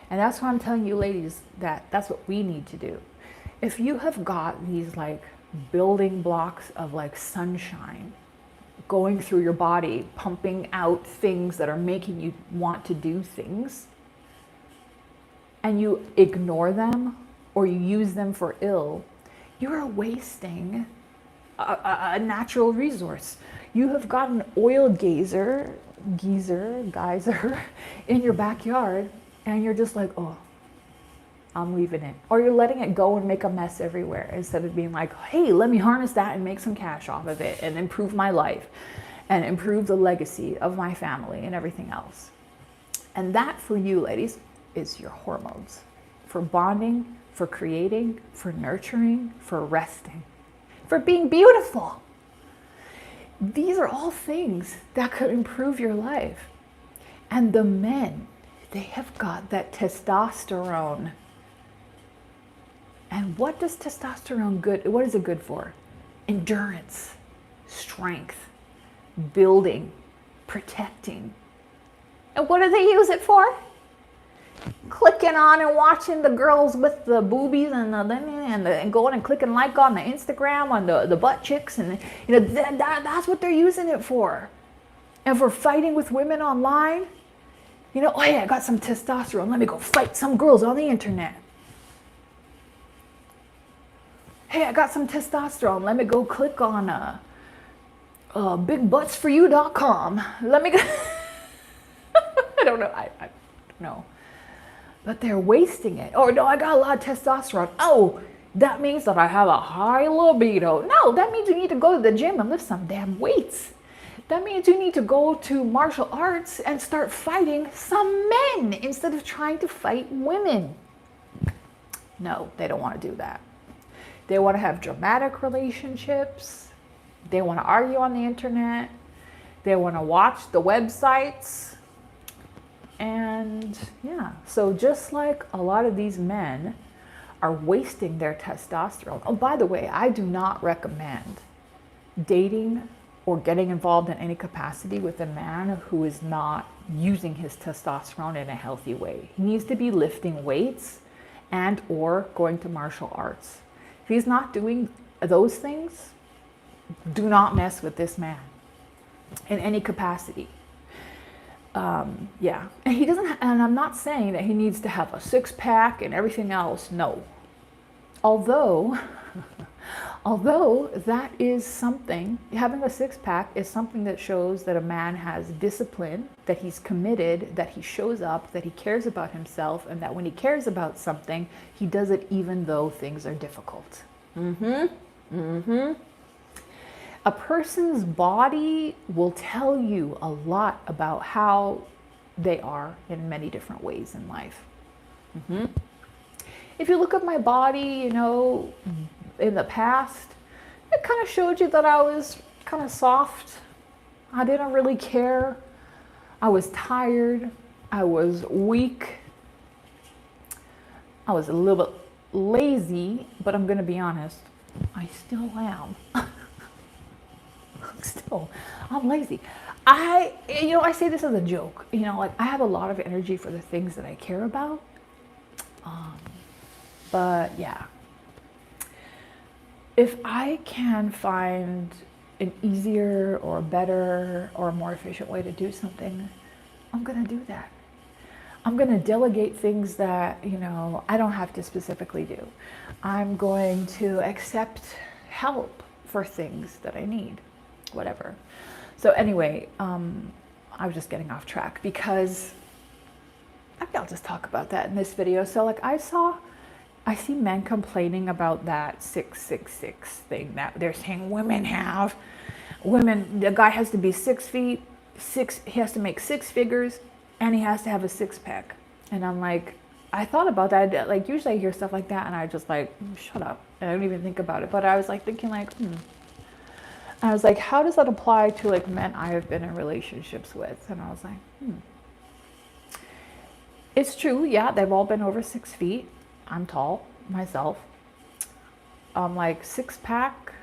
And that's why I'm telling you ladies that that's what we need to do. If you have got these like building blocks of like sunshine going through your body, pumping out things that are making you want to do things, and you ignore them or you use them for ill, you are wasting a natural resource. You have got an oil geyser in your backyard, and you're just like, oh, I'm leaving it. Or you're letting it go and make a mess everywhere instead of being like, hey, let me harness that and make some cash off of it and improve my life and improve the legacy of my family and everything else. And that for you, ladies, is your hormones. For bonding, for creating, for nurturing, for resting, for being beautiful. These are all things that could improve your life. And the men, they have got that testosterone. And what does testosterone what is it good for? Endurance, strength, building, protecting. And what do they use it for? Clicking on and watching the girls with the boobies and going and clicking like on the Instagram on the butt chicks, and you know that's what they're using it for. And for fighting with women online, you know, oh yeah, I got some testosterone, let me go fight some girls on the internet. Hey, I got some testosterone, let me go click on bigbuttsforyou.com. Let me go. I don't know. I don't know. But they're wasting it. Oh, no, I got a lot of testosterone. Oh, that means that I have a high libido. No, that means you need to go to the gym and lift some damn weights. That means you need to go to martial arts and start fighting some men instead of trying to fight women. No, they don't want to do that. They want to have dramatic relationships. They want to argue on the internet. They want to watch the websites. And yeah, so just like a lot of these men are wasting their testosterone. Oh, by the way, I do not recommend dating or getting involved in any capacity with a man who is not using his testosterone in a healthy way. He needs to be lifting weights and or going to martial arts. If he's not doing those things, do not mess with this man in any capacity. Yeah, and he doesn't, and I'm not saying that he needs to have a six-pack and everything else, no. Although Although that is something, having a six pack is something that shows that a man has discipline, that he's committed, that he shows up, that he cares about himself, and that when he cares about something, he does it even though things are difficult. A person's body will tell you a lot about how they are in many different ways in life. If you look at my body, you know, in the past, it kind of showed you that I was kind of soft. I didn't really care. I was tired. I was weak. I was a little bit lazy, but I'm going to be honest, I still am. I'm lazy. I say this as a joke, like I have a lot of energy for the things that I care about. But yeah, if I can find an easier or better or more efficient way to do something, I'm going to do that. I'm going to delegate things that, I don't have to specifically do. I'm going to accept help for things that I need, whatever. So anyway, I was just getting off track because maybe I'll just talk about that in this video. So like I see men complaining about that 666 thing that they're saying women have. The guy has to be 6 feet, he has to make 6 figures, and he has to have a six pack. And I'm like, I thought about that. Like usually I hear stuff like that and I just like, shut up. And I don't even think about it. But I was like thinking like, I was like, how does that apply to like men I have been in relationships with? And I was like, It's true, yeah, they've all been over 6 feet. I'm tall myself. Like 6 pack,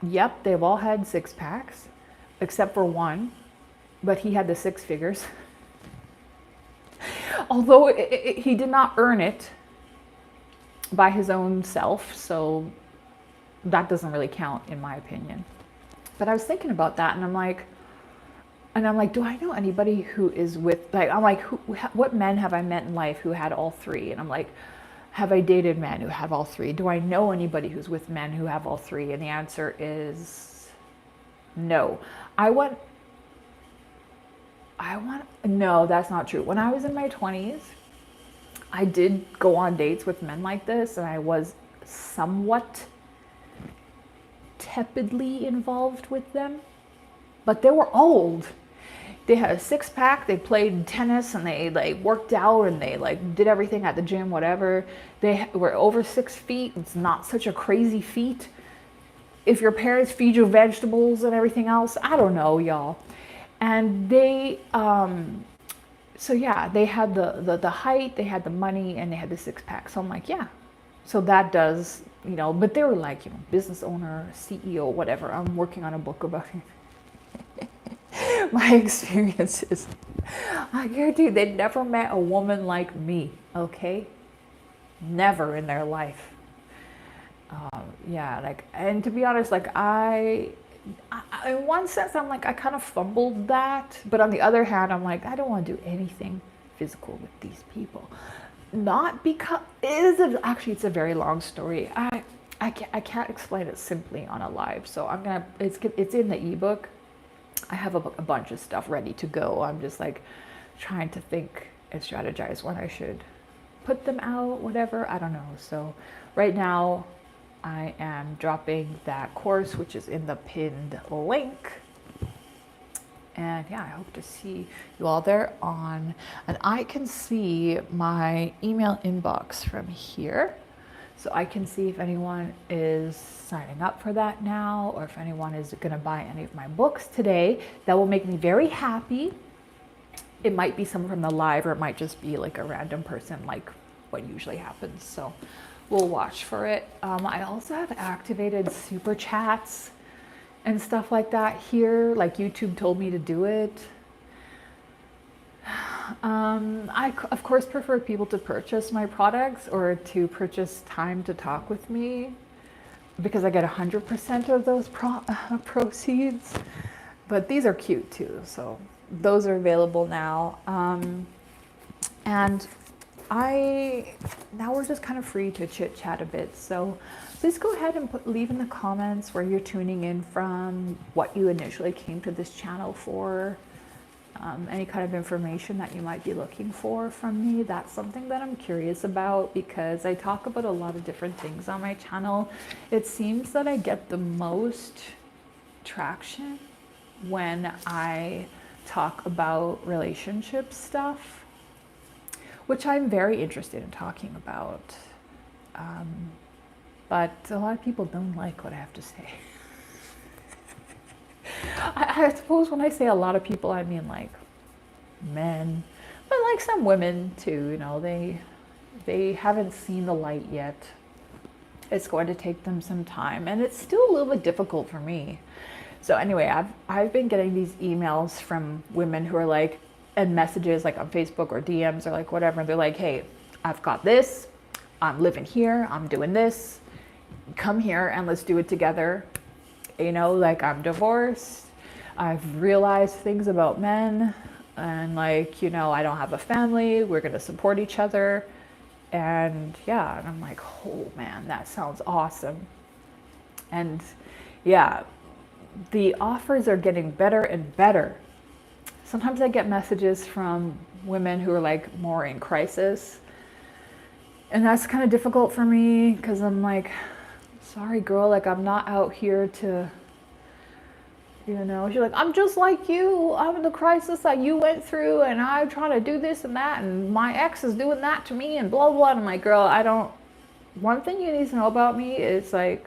yep, they've all had 6 packs, except for one, but he had the 6 figures. Although he did not earn it by his own self, so that doesn't really count in my opinion. But I was thinking about that, and I'm like, do I know anybody who is with, like, I'm like, what men have I met in life who had all 3? And I'm like, have I dated men who have all 3? Do I know anybody who's with men who have all 3? And the answer is no. No, that's not true. When I was in my 20s, I did go on dates with men like this, and I was somewhat tepidly involved with them, but they were old. They had a 6 pack, they played tennis, and they like worked out, and they like did everything at the gym, whatever. They were over 6 feet. It's not such a crazy feat. If your parents feed you vegetables and everything else, I don't know, y'all. And they, so yeah, they had the height, they had the money, and they had the 6 pack. So I'm like, yeah. So that does, but they were like, business owner, CEO, whatever. I'm working on a book about it. My experiences. I guarantee they never met a woman like me, okay? Never in their life. Yeah, like, and to be honest, like I in one sense, I'm like, I kind of fumbled that. But on the other hand, I'm like, I don't want to do anything physical with these people. Not because, it's a very long story. I can't explain it simply on a live. So it's in the ebook. I have a bunch of stuff ready to go. I'm just like trying to think and strategize when I should put them out, whatever. I don't know. So right now I am dropping that course, which is in the pinned link. And yeah, I hope to see you all there on, and I can see my email inbox from here. So I can see if anyone is signing up for that now, or if anyone is going to buy any of my books today. That will make me very happy. It might be someone from the live, or it might just be like a random person, like what usually happens. So we'll watch for it. I also have activated super chats and stuff like that here, like YouTube told me to do it. I, of course, prefer people to purchase my products or to purchase time to talk with me, because I get 100% of those proceeds. But these are cute too, so those are available now. And now we're just kind of free to chit chat a bit. So please go ahead and leave in the comments where you're tuning in from, what you initially came to this channel for, any kind of information that you might be looking for from me. That's something that I'm curious about, because I talk about a lot of different things on my channel. It seems that I get the most traction when I talk about relationship stuff, which I'm very interested in talking about. But a lot of people don't like what I have to say. I suppose when I say a lot of people, I mean like men, but like some women too, you know, they haven't seen the light yet. It's going to take them some time, and it's still a little bit difficult for me. So anyway, I've been getting these emails from women who are like, and messages like on Facebook or DMs or like whatever, and they're like, hey, I've got this, I'm living here, I'm doing this, come here and let's do it together. You know, like, I'm divorced, I've realized things about men, and like, you know, I don't have a family, we're gonna support each other. And yeah, and I'm like, oh man, that sounds awesome. And yeah, the offers are getting better and better. Sometimes I get messages from women who are like more in crisis, and that's kind of difficult for me, because I'm like, sorry girl, like, I'm not out here to, you know, she's like, I'm just like you, I'm in the crisis that you went through, and I'm trying to do this and that, and my ex is doing that to me, and blah blah. And I'm like, girl, one thing you need to know about me is like,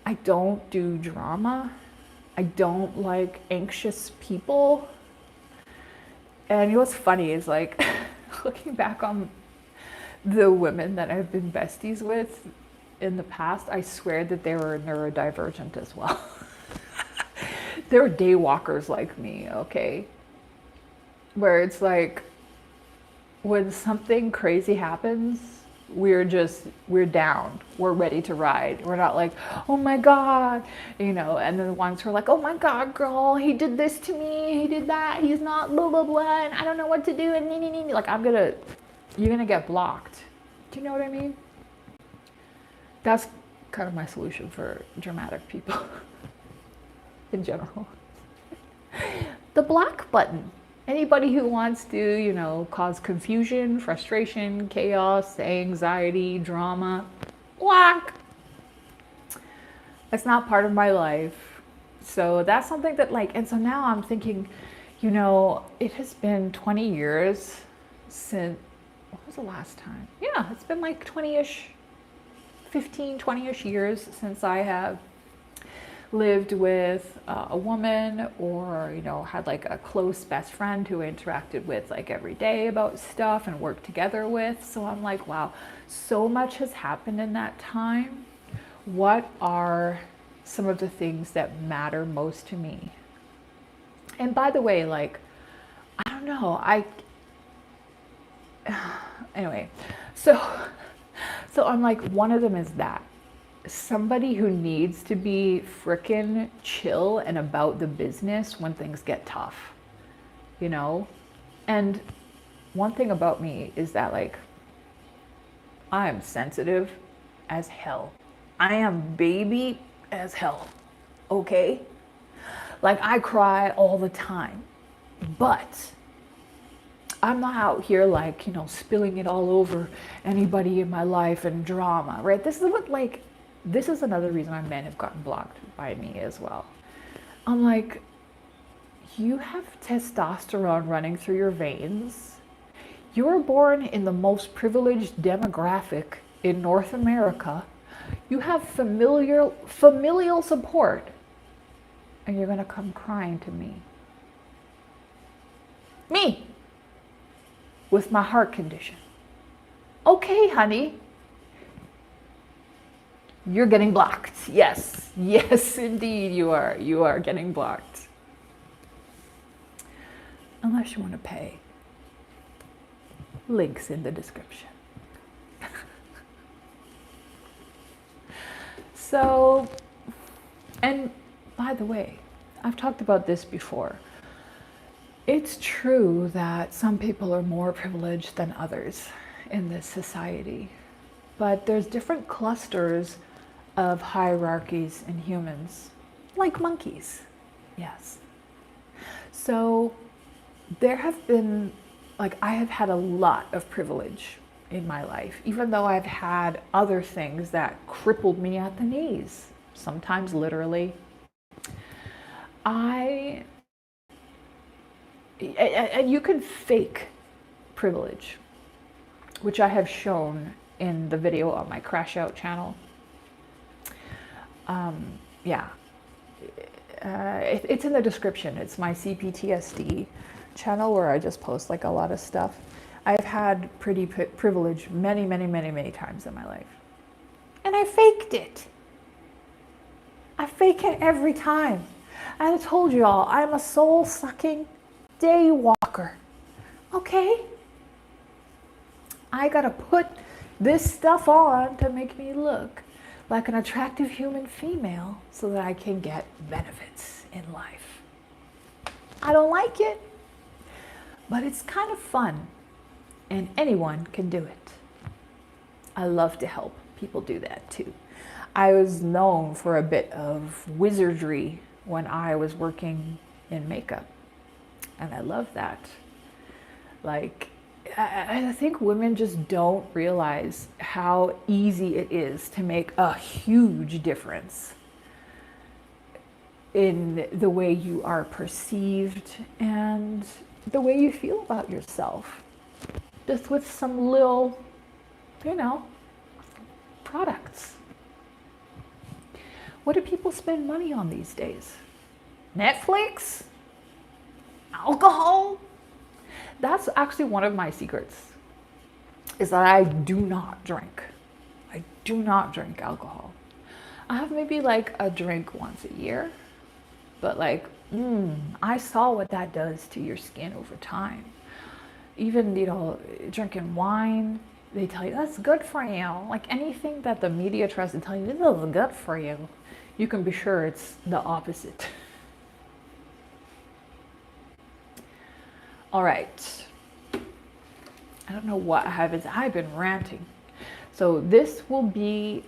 I don't do drama, I don't like anxious people. And you know what's funny is like, looking back on the women that I've been besties with in the past, I swear that they were neurodivergent as well. They were day walkers like me, okay? Where it's like, when something crazy happens, we're down, we're ready to ride. We're not like, oh my God, you know, and then the ones who are like, oh my God, girl, he did this to me, he did that, he's not blah, blah, blah, and I don't know what to do, and like, you're gonna get blocked. Do you know what I mean? That's kind of my solution for dramatic people in general. The block button. Anybody who wants to, you know, cause confusion, frustration, chaos, anxiety, drama, block. That's not part of my life. So that's something that like, and so now I'm thinking, you know, it has been 20 years since, what was the last time? Yeah, it's been like 20-ish, 15, 20-ish years since I have lived with a woman, or, you know, had like a close best friend who I interacted with like every day about stuff and worked together with. So I'm like, wow, so much has happened in that time. What are some of the things that matter most to me? And by the way, like, I don't know, anyway, so I'm like, one of them is that somebody who needs to be frickin' chill and about the business when things get tough, you know? And one thing about me is that, like, I am sensitive as hell. I am baby as hell, okay? Like, I cry all the time, but I'm not out here like, you know, spilling it all over anybody in my life and drama, right? This is another reason why men have gotten blocked by me as well. I'm like, you have testosterone running through your veins. You were born in the most privileged demographic in North America. You have familial support, and you're gonna come crying to me. Me, with my heart condition. Okay, honey. You're getting blocked. Yes, yes, indeed you are. You are getting blocked. Unless you want to pay. Links in the description. So, and by the way, I've talked about this before. It's true that some people are more privileged than others. in this society. But there's different clusters of hierarchies in humans, like monkeys. Yes. So there have been, like, I have had a lot of privilege in my life, even though I've had other things that crippled me at the knees, sometimes literally. And you can fake privilege, which I have shown in the video on my Crash Out channel. It's in the description. It's my CPTSD channel where I just post like a lot of stuff. I've had pretty privilege many, many, many, many times in my life. And I faked it. I fake it every time. And I told you all, I'm a soul-sucking day walker. Okay? I gotta put this stuff on to make me look like an attractive human female so that I can get benefits in life. I don't like it, but it's kind of fun, and anyone can do it. I love to help people do that too. I was known for a bit of wizardry when I was working in makeup, and I love that. Like, I think women just don't realize how easy it is to make a huge difference in the way you are perceived and the way you feel about yourself. Just with some little, products. What do people spend money on these days? Netflix? Alcohol? That's actually one of my secrets, is that I do not drink. I do not drink alcohol. I have maybe like a drink once a year, but like, I saw what that does to your skin over time. Even, drinking wine, they tell you that's good for you. Like anything that the media tries to tell you, this is good for you, you can be sure it's the opposite. All right. I don't know what I've been ranting. So this will be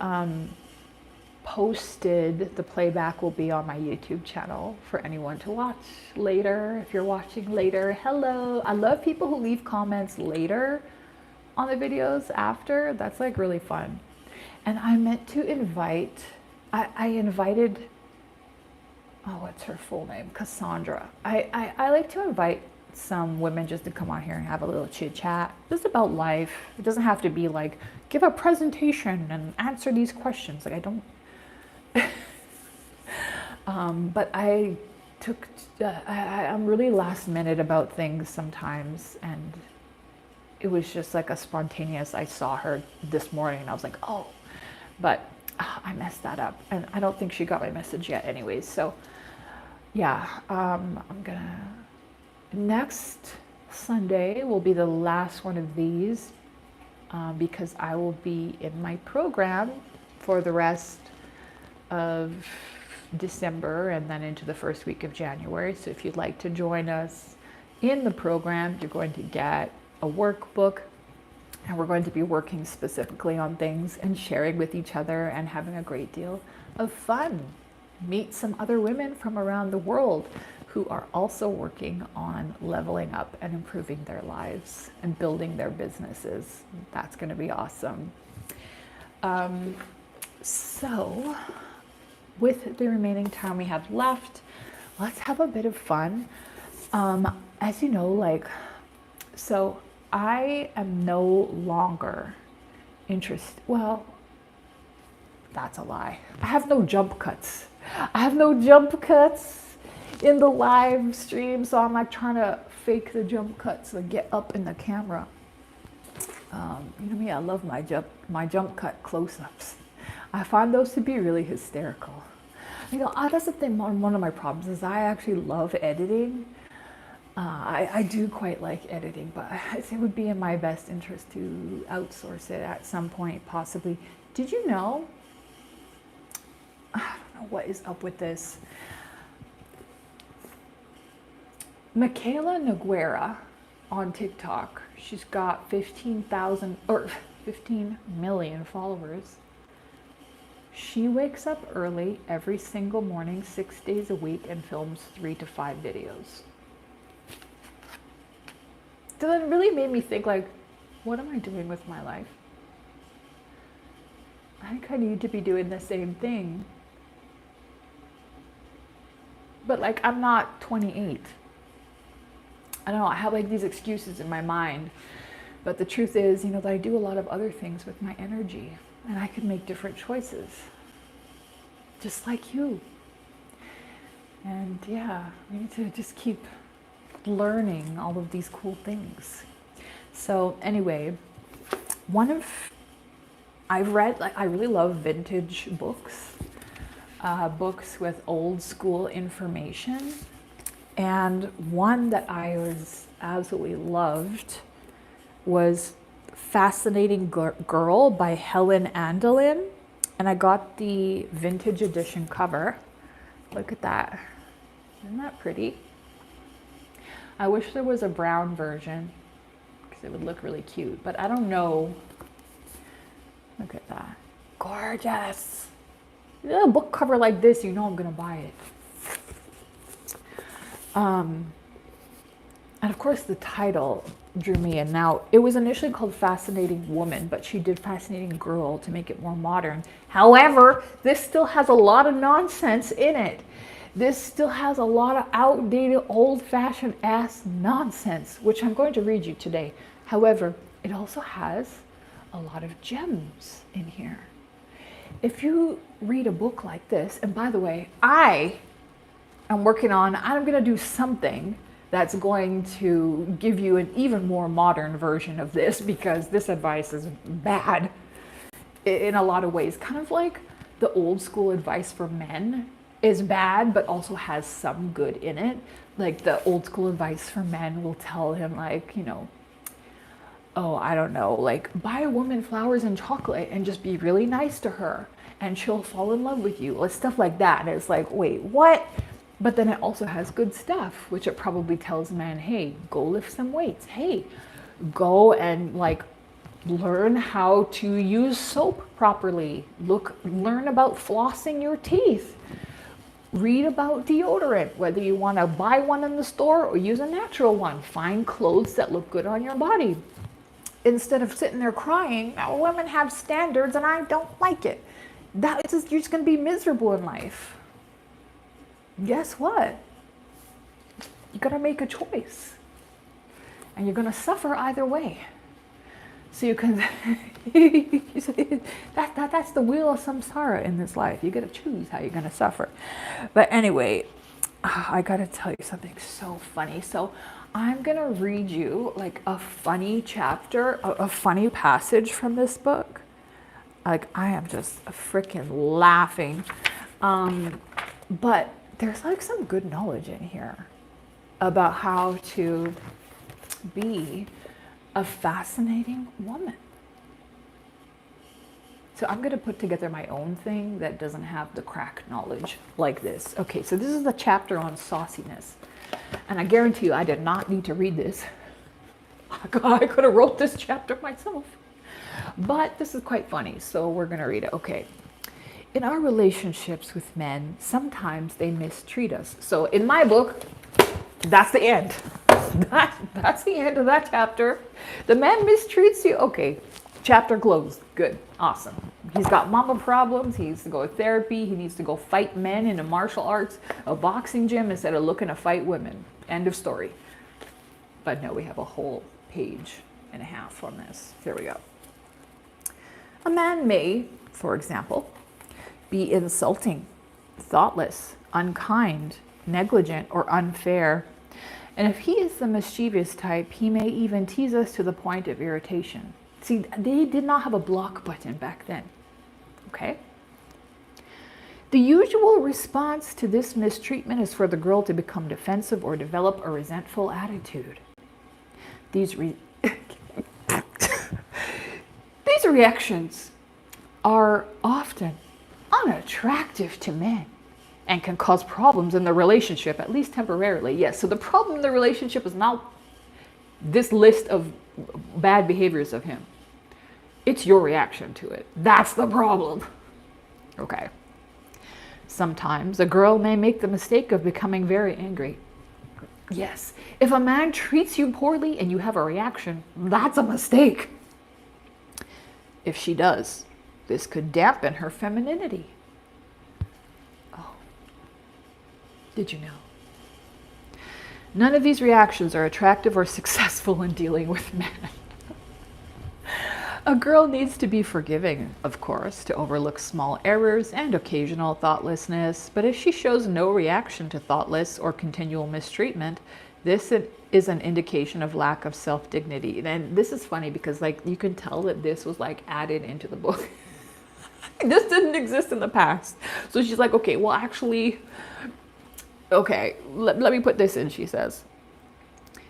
posted, the playback will be on my YouTube channel for anyone to watch later. If you're watching later, hello. I love people who leave comments later on the videos after. That's like really fun. And I meant to invite, I invited, what's her full name? Cassandra. I like to invite some women just to come on here and have a little chit chat just about life. It doesn't have to be like give a presentation and answer these questions. Like I don't but I'm really last minute about things sometimes, and it was just like a spontaneous, I saw her this morning and I was like, oh, but I messed that up, and I don't think she got my message yet anyways. So yeah, I'm gonna, next Sunday will be the last one of these because I will be in my program for the rest of December and then into the first week of January. So if you'd like to join us in the program, you're going to get a workbook, and we're going to be working specifically on things and sharing with each other and having a great deal of fun. Meet some other women from around the world who are also working on leveling up and improving their lives and building their businesses. That's going to be awesome. So with the remaining time we have left, let's have a bit of fun. As you know, so I am no longer interested. Well, that's a lie. I have no jump cuts. I have no jump cuts in the live stream, so I'm like trying to fake the jump cuts and get up in the camera. You know me, I love my jump cut close-ups. I find those to be really hysterical. That's the thing, one of my problems is I actually love editing. I do quite like editing, but it would be in my best interest to outsource it at some point, possibly. Did you know? I don't know what is up with this. Michaela Noguera on TikTok. She's got 15,000 or 15 million followers. She wakes up early every single morning, 6 days a week, and films 3 to 5 videos. So that really made me think, like, what am I doing with my life? I think I need to be doing the same thing. But like, I'm not 28. I don't know, I have like these excuses in my mind. But the truth is, that I do a lot of other things with my energy. And I could make different choices. Just like you. And yeah, we need to just keep learning all of these cool things. So anyway, I've read, like, I really love vintage books. Books with old school information. And one that I was absolutely loved was Fascinating Girl by Helen Andelin. And I got the vintage edition cover. Look at that. Isn't that pretty? I wish there was a brown version because it would look really cute, but I don't know. Look at that. Gorgeous. A book cover like this, I'm gonna buy it. And of course the title drew me in. Now, it was initially called Fascinating Woman, but she did Fascinating Girl to make it more modern. However, this still has a lot of nonsense in it. This still has a lot of outdated, old-fashioned ass nonsense, which I'm going to read you today. However, it also has a lot of gems in here. If you read a book like this, and by the way, I'm going to do something that's going to give you an even more modern version of this, because this advice is bad in a lot of ways. Kind of like the old school advice for men is bad, but also has some good in it. Like the old school advice for men will tell him, like, oh, I don't know, like, buy a woman flowers and chocolate and just be really nice to her and she'll fall in love with you. Like, stuff like that. And it's like, wait, what? But then it also has good stuff, which it probably tells men, hey, go lift some weights. Hey, go and like learn how to use soap properly. Learn about flossing your teeth. Read about deodorant, whether you want to buy one in the store or use a natural one. Find clothes that look good on your body. Instead of sitting there crying, women have standards and I don't like it. You're just going to be miserable in life. Guess what? You got to make a choice. And you're going to suffer either way. So you can, that's the wheel of samsara in this life. You got to choose how you're going to suffer. But anyway, I got to tell you something so funny. So I'm going to read you like a funny chapter, a funny passage from this book. Like, I am just freaking laughing. But there's like some good knowledge in here about how to be a fascinating woman. So I'm going to put together my own thing that doesn't have the crack knowledge like this. Okay, so this is the chapter on sauciness. And I guarantee you I did not need to read this. I could have wrote this chapter myself. But this is quite funny, so we're going to read it. Okay. In our relationships with men, sometimes they mistreat us. So in my book, that's the end. That's the end of that chapter. The man mistreats you. Okay, chapter closed. Good, awesome. He's got mama problems. He needs to go to therapy. He needs to go fight men in a martial arts, a boxing gym, instead of looking to fight women. End of story. But no, we have a whole page and a half on this. Here we go. A man may, for example, be insulting, thoughtless, unkind, negligent, or unfair. And if he is the mischievous type, he may even tease us to the point of irritation. See, they did not have a block button back then. Okay? The usual response to this mistreatment is for the girl to become defensive or develop a resentful attitude. These reactions are often unattractive to men and can cause problems in the relationship, at least temporarily. Yes, so the problem in the relationship is not this list of bad behaviors of him. It's your reaction to it. That's the problem. Okay. Sometimes a girl may make the mistake of becoming very angry. Yes, if a man treats you poorly and you have a reaction, that's a mistake. If she does, this could dampen her femininity. Oh, did you know? None of these reactions are attractive or successful in dealing with men. A girl needs to be forgiving, of course, to overlook small errors and occasional thoughtlessness, but if she shows no reaction to thoughtless or continual mistreatment, this is an indication of lack of self-dignity. And this is funny because like you can tell that this was like added into the book. This didn't exist in the past. So she's like, okay, well actually, okay, let me put this in, she says.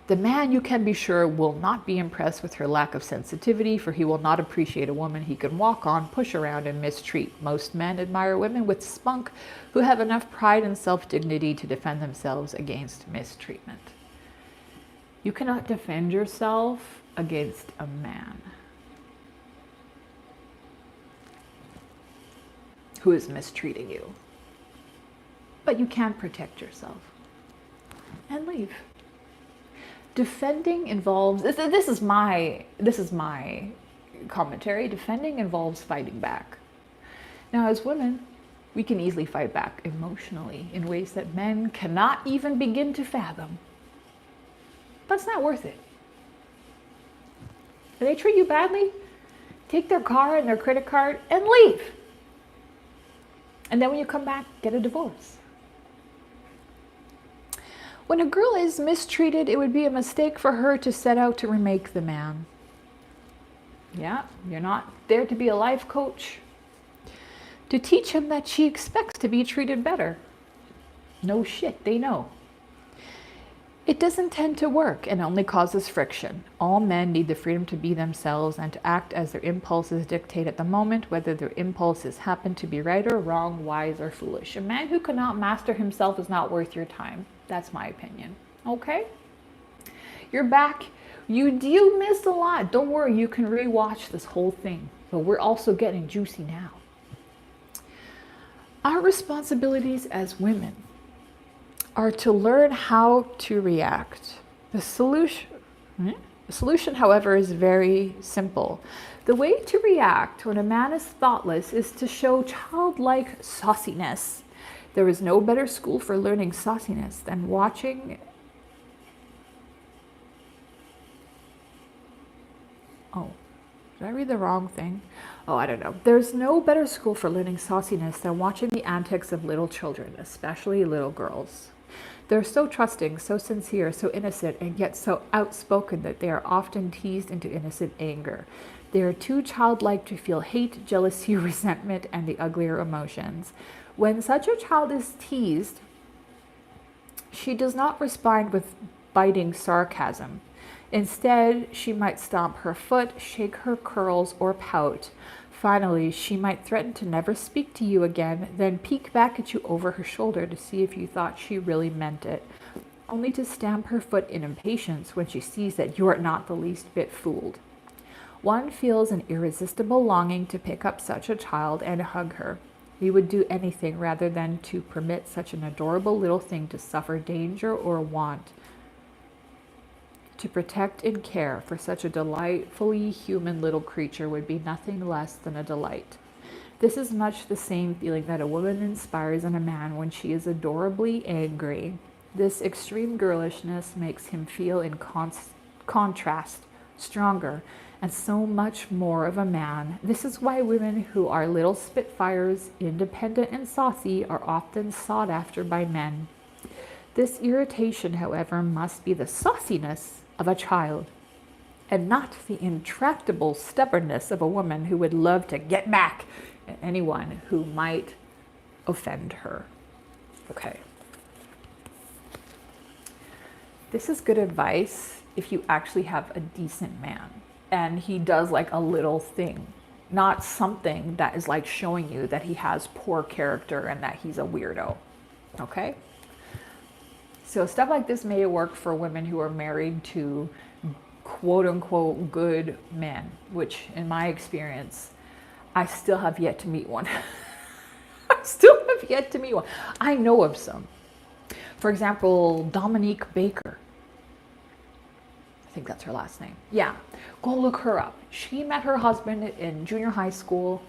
The man, you can be sure, will not be impressed with her lack of sensitivity, for he will not appreciate a woman he can walk on, push around, and mistreat. Most men admire women with spunk who have enough pride and self-dignity to defend themselves against mistreatment. You cannot defend yourself against a man who is mistreating you. But you can protect yourself and leave. Defending involves, this is my commentary, defending involves fighting back. Now as women, we can easily fight back emotionally in ways that men cannot even begin to fathom. But it's not worth it. If they treat you badly, take their car and their credit card and leave. And then when you come back, get a divorce. When a girl is mistreated, it would be a mistake for her to set out to remake the man. Yeah, you're not there to be a life coach. To teach him that she expects to be treated better. No shit, they know. It doesn't tend to work and only causes friction. All men need the freedom to be themselves and to act as their impulses dictate at the moment, whether their impulses happen to be right or wrong, wise or foolish. A man who cannot master himself is not worth your time. That's my opinion. Okay? You're back. You missed a lot. Don't worry, you can rewatch this whole thing. But we're also getting juicy now. Our responsibilities as women are to learn how to react. The solution, however, is very simple. The way to react when a man is thoughtless is to show childlike sauciness. There is no better school for learning sauciness than watching. Oh, did I read the wrong thing? Oh, I don't know. There's no better school for learning sauciness than watching the antics of little children, especially little girls. They're so trusting, so sincere, so innocent, and yet so outspoken that they are often teased into innocent anger. They are too childlike to feel hate, jealousy, resentment, and the uglier emotions. When such a child is teased, she does not respond with biting sarcasm. Instead, she might stomp her foot, shake her curls, or pout. Finally, she might threaten to never speak to you again, then peek back at you over her shoulder to see if you thought she really meant it, only to stamp her foot in impatience when she sees that you are not the least bit fooled. One feels an irresistible longing to pick up such a child and hug her. We would do anything rather than to permit such an adorable little thing to suffer danger or want. To protect and care for such a delightfully human little creature would be nothing less than a delight. This is much the same feeling that a woman inspires in a man when she is adorably angry. This extreme girlishness makes him feel in contrast stronger and so much more of a man. This is why women who are little spitfires, independent and saucy, are often sought after by men. This irritation, however, must be the sauciness of a child, and not the intractable stubbornness of a woman who would love to get back at anyone who might offend her. Okay. This is good advice if you actually have a decent man and he does like a little thing, not something that is like showing you that he has poor character and that he's a weirdo. Okay? So stuff like this may work for women who are married to quote unquote good men, which in my experience, I still have yet to meet one. I still have yet to meet one. I know of some. For example, Dominique Baker. I think that's her last name. Yeah, go look her up. She met her husband in junior high school,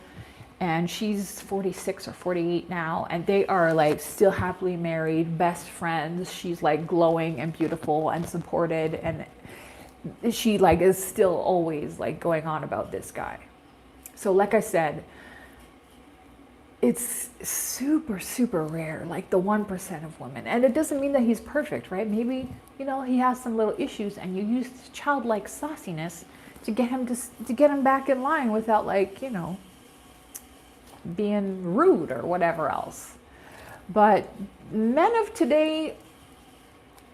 and she's 46 or 48 now, and they are like still happily married, best friends. She's like glowing and beautiful and supported, and she like is still always like going on about this guy. So like I said, it's super, super rare, like the 1% of women. And it doesn't mean that he's perfect, right? Maybe, you know, he has some little issues and you use childlike sauciness to get him back in line without, like, you know, being rude or whatever else. But men of today,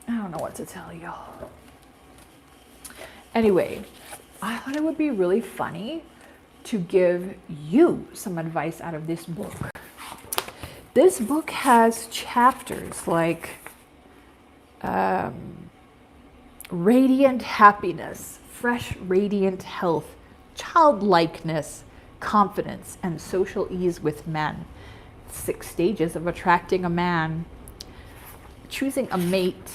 I don't know what to tell y'all. Anyway, I thought it would be really funny to give you some advice out of this book. This book has chapters like radiant happiness, fresh radiant health, childlikeness, confidence, and social ease with men. 6 stages of attracting a man, choosing a mate,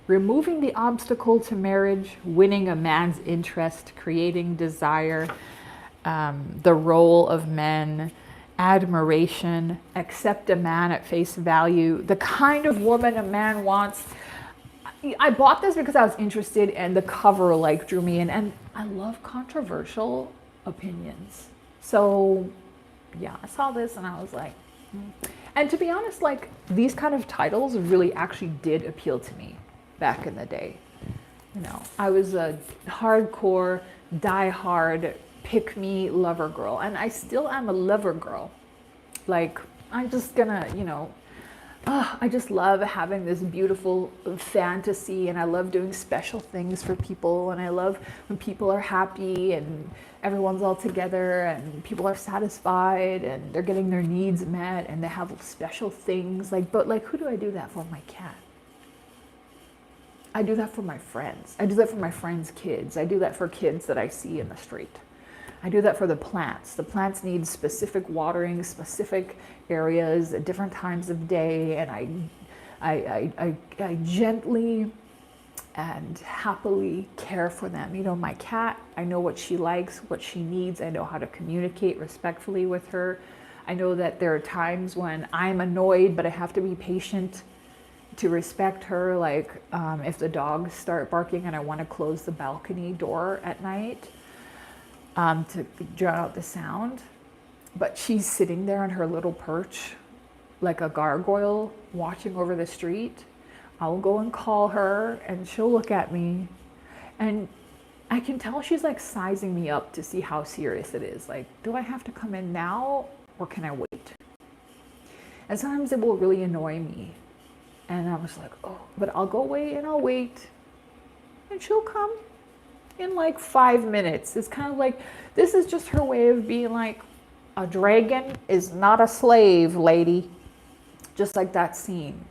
removing the obstacle to marriage, winning a man's interest, creating desire, the role of men, admiration, accept a man at face value, the kind of woman a man wants. I bought this because I was interested and the cover like drew me in, and I love controversial opinions. So yeah, I saw this and I was like, And to be honest, like these kind of titles really actually did appeal to me back in the day. You know, I was a hardcore, die-hard, pick-me lover girl, and I still am a lover girl. Like, I'm just gonna, you know, I just love having this beautiful fantasy, and I love doing special things for people, and I love when people are happy and everyone's all together and people are satisfied and they're getting their needs met and they have special things. Like, but like, who do I do that for? My cat. I do that for my friends. I do that for my friends' kids. I do that for kids that I see in the street. I do that for the plants. The plants need specific watering, specific areas at different times of day, and I gently and happily care for them. You know, my cat, I know what she likes, what she needs. I know how to communicate respectfully with her. I know that there are times when I'm annoyed, but I have to be patient to respect her. Like if the dogs start barking and I want to close the balcony door at night, to drown out the sound, but she's sitting there on her little perch like a gargoyle watching over the street. I'll go and call her and she'll look at me, and I can tell she's like sizing me up to see how serious it is. Like, do I have to come in now or can I wait? And sometimes it will really annoy me, and I'm just like, oh, but I'll go away and I'll wait, and she'll come in like 5 minutes. It's kind of like, this is just her way of being like, a dragon is not a slave, lady. Just like that scene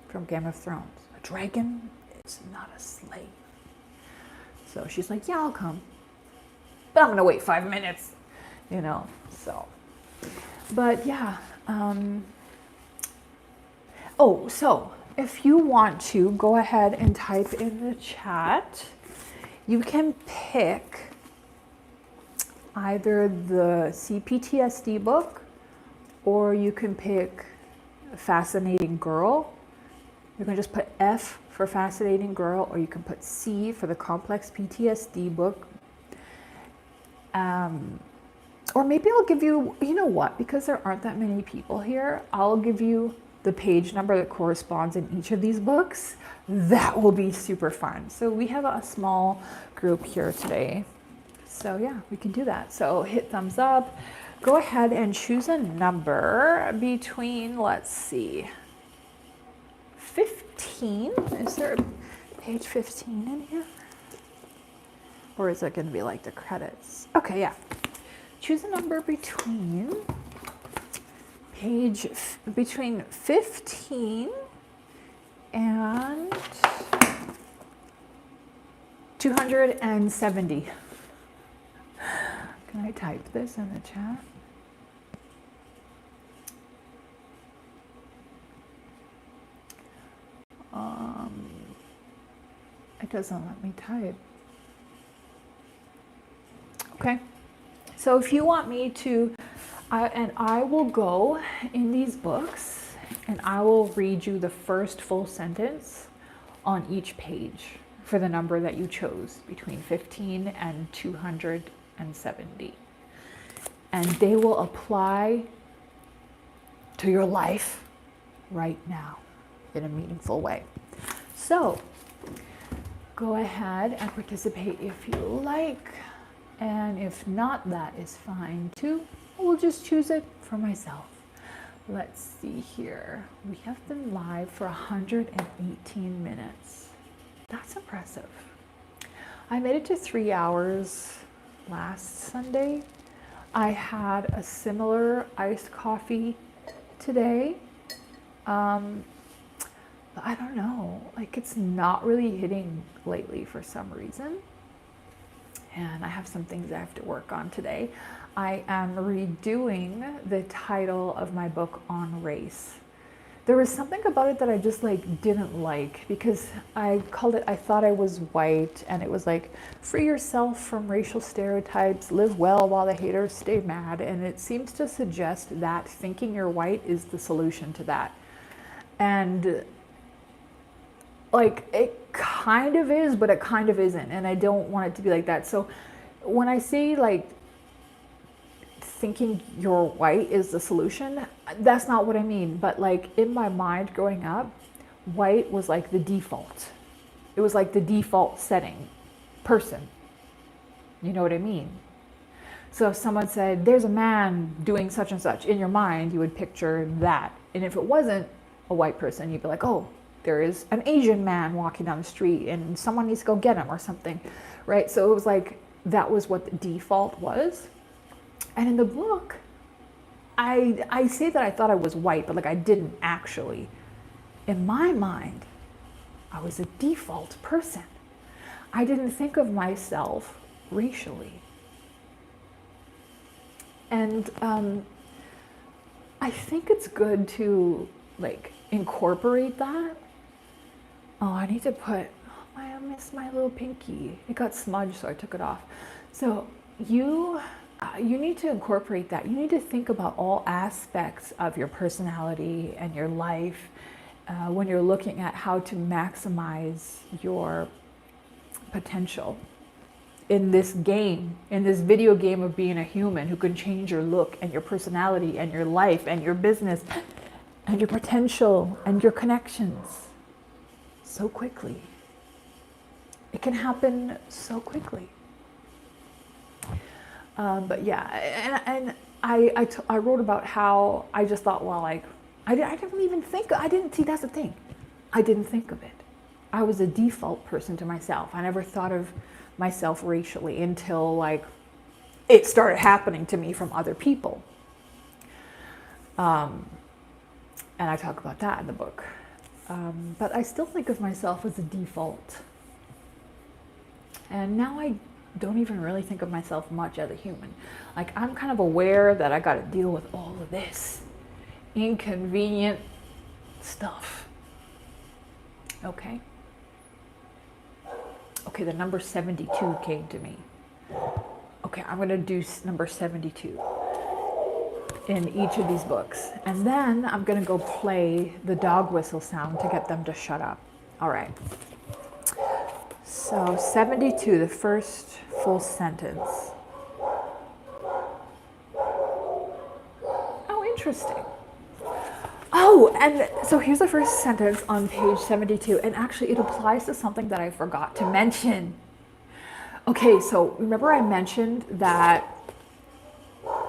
from Game of Thrones. A dragon is not a slave. So she's like, yeah, I'll come, but I'm gonna wait 5 minutes, you know, so. But yeah, oh, so if you want to go ahead and type in the chat, you can pick either the CPTSD book, or you can pick Fascinating Girl. You can just put F for Fascinating Girl, or you can put C for the Complex PTSD book. Or maybe I'll give you, you know what, because there aren't that many people here, I'll give you the page number that corresponds in each of these books. That will be super fun. So we have a small group here today. So yeah, we can do that. So hit thumbs up. Go ahead and choose a number between, let's see, 15. Is there page 15 in here? Or is it going to be like the credits? Okay, yeah. Choose a number between 15 and 270. Can I type this in the chat? It doesn't let me type. Okay. So if you want me to, and I will go in these books and I will read you the first full sentence on each page for the number that you chose between 15 and 270. And they will apply to your life right now in a meaningful way. So go ahead and participate if you like. And if not, that is fine too. I will just choose it for myself. Let's see here. We have been live for 118 minutes. That's impressive. I made it to 3 hours last Sunday. I had a similar iced coffee today. But I don't know, like it's not really hitting lately for some reason. And I have some things I have to work on today. I am redoing the title of my book on race. There was something about it that I just didn't like, because I called it I Thought I Was White, and it was like, free yourself from racial stereotypes, live well while the haters stay mad. And it seems to suggest that thinking you're white is the solution to that. And it kind of is, but it kind of isn't. And I don't want it to be like that. So when I say thinking you're white is the solution, that's not what I mean. But in my mind growing up, white was the default. It was the default setting person. You know what I mean? So if someone said, there's a man doing such and such, in your mind, you would picture that. And if it wasn't a white person, you'd be like, oh, there is an Asian man walking down the street and someone needs to go get him or something, right? So it was that was what the default was. And in the book, I say that I thought I was white, but I didn't actually. In my mind, I was a default person. I didn't think of myself racially. And I think it's good to incorporate that. Oh, I need to put, I missed my little pinky. It got smudged, so I took it off. So you need to incorporate that. You need to think about all aspects of your personality and your life when you're looking at how to maximize your potential in this game, in this video game of being a human who can change your look and your personality and your life and your business and your potential and your connections so quickly. It can happen so quickly. But yeah, and I wrote about how I just thought, well, I didn't even think, that's the thing. I didn't think of it. I was a default person to myself. I never thought of myself racially until it started happening to me from other people. And I talk about that in the book. But I still think of myself as a default. And now I don't even really think of myself much as a human. I'm kind of aware that I got to deal with all of this inconvenient stuff. Okay? Okay, the number 72 came to me. Okay, I'm going to do number 72 in each of these books. And then I'm going to go play the dog whistle sound to get them to shut up. All right. So 72, the first full sentence. Oh, interesting. Oh, and so here's the first sentence on page 72. And actually it applies to something that I forgot to mention. Okay, so remember I mentioned that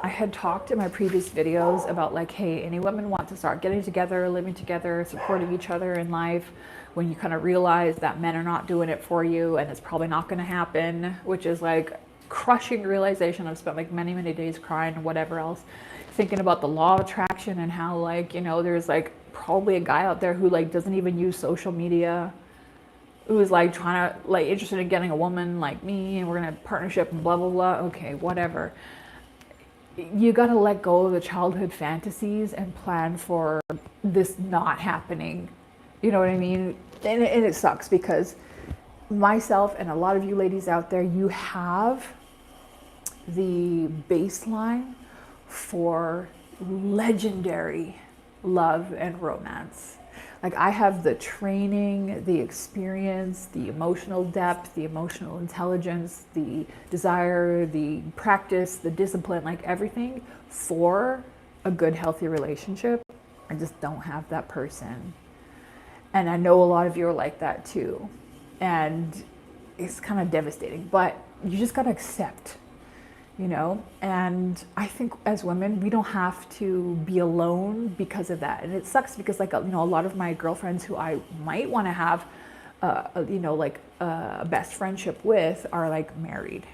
I had talked in my previous videos about hey, any women want to start getting together, living together, supporting each other in life, when you kind of realize that men are not doing it for you and it's probably not going to happen, which is crushing realization. I've spent many, many days crying and whatever else. thinking about the law of attraction and how like, you know, there's like probably a guy out there who like doesn't even use social media, who's like trying to like interested in getting a woman like me and we're gonna partnership and blah blah blah. Okay, whatever. You gotta let go of the childhood fantasies and plan for this not happening. You know what I mean? And it sucks because myself and a lot of you ladies out there, you have the baseline for legendary love and romance. Like I have the training, the experience, the emotional depth, the emotional intelligence, the desire, the practice, the discipline, like everything for a good, healthy relationship. I just don't have that person. And I know a lot of you are like that too. And it's kind of devastating, but you just got to accept, you know? And I think as women, we don't have to be alone because of that. And it sucks because like, you know, a lot of my girlfriends who I might want to have, you know, like a best friendship with are like married.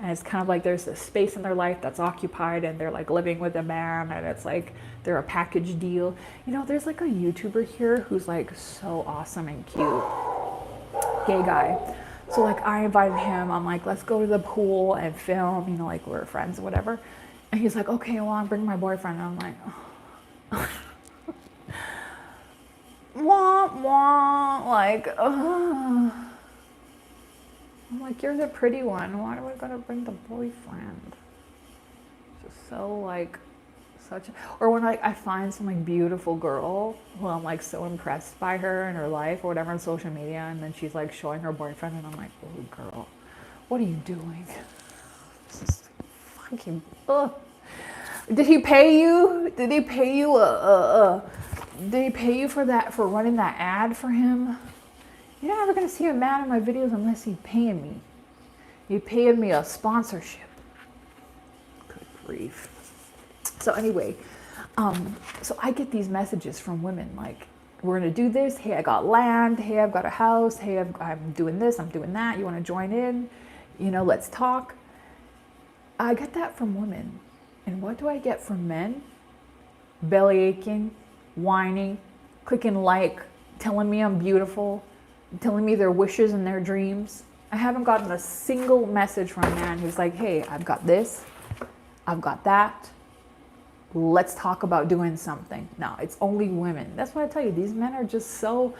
And it's kind of like there's a space in their life that's occupied and they're like living with a man and it's like they're a package deal. You know, there's like a YouTuber here who's like so awesome and cute. Gay guy. So like I invited him, I'm like, let's go to the pool and film, you know, like we're friends or whatever. And he's like, okay, well, I'm bringing my boyfriend. And I'm like, oh. Wah, wah, like, I'm like, you're the pretty one. Why do I gotta bring the boyfriend? Just so like, or when like I find some like beautiful girl who I'm like so impressed by her and her life or whatever on social media, and then she's like showing her boyfriend, and I'm like, oh girl, what are you doing? This is fucking. Ugh. Did he pay you? Did he pay you? Did he pay you for that, for running that ad for him? You're never gonna see a man in my videos unless he's paying me. He paying me a sponsorship. Good grief. So anyway, so I get these messages from women like, we're gonna do this. Hey, I got land. Hey, I've got a house. Hey, I'm doing this. I'm doing that. You wanna join in? You know, let's talk. I get that from women. And what do I get from men? Belly aching, whining, clicking like, telling me I'm beautiful, telling me their wishes and their dreams. I haven't gotten a single message from a man who's like, hey, I've got this. I've got that. Let's talk about doing something. No, it's only women. That's what I tell you. These men are just so,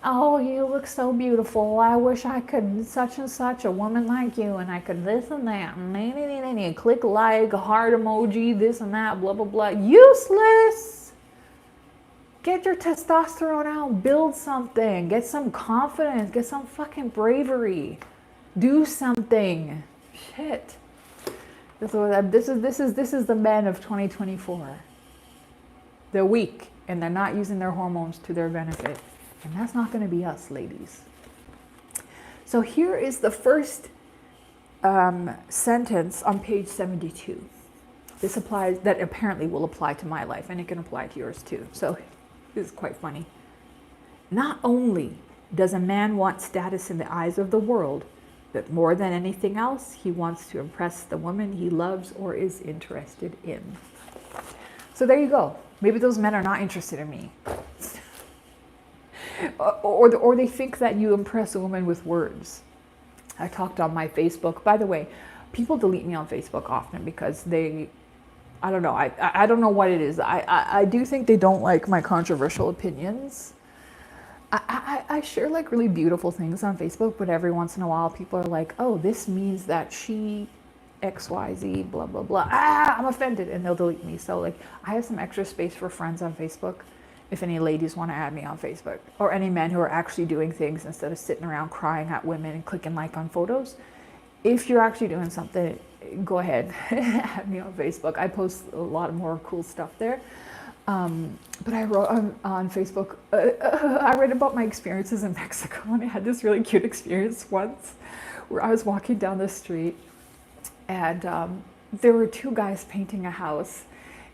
oh, you look so beautiful. I wish I could such and such a woman like you, and I could this and that. And click like, heart emoji, this and that, blah, blah, blah. Useless. Get your testosterone out. Build something. Get some confidence. Get some fucking bravery. Do something. Shit. This is the men of 2024. They're weak and they're not using their hormones to their benefit. And that's not going to be us, ladies. So here is the first sentence on page 72. This applies, that apparently will apply to my life, and it can apply to yours too. So this is quite funny. Not only does a man want status in the eyes of the world, but more than anything else, he wants to impress the woman he loves or is interested in. So there you go. Maybe those men are not interested in me. Or they think that you impress a woman with words. I talked on my Facebook. By the way, people delete me on Facebook often because they, I don't know. I don't know what it is. I do think they don't like my controversial opinions. I share like really beautiful things on Facebook, but every once in a while people are like, oh, this means that she XYZ, blah, blah, blah. I'm offended, and they'll delete me. So like I have some extra space for friends on Facebook if any ladies want to add me on Facebook, or any men who are actually doing things instead of sitting around crying at women and clicking like on photos. If you're actually doing something, go ahead, add me on Facebook. I post a lot more cool stuff there. But I wrote on Facebook, I read about my experiences in Mexico, and I had this really cute experience once where I was walking down the street, and there were two guys painting a house,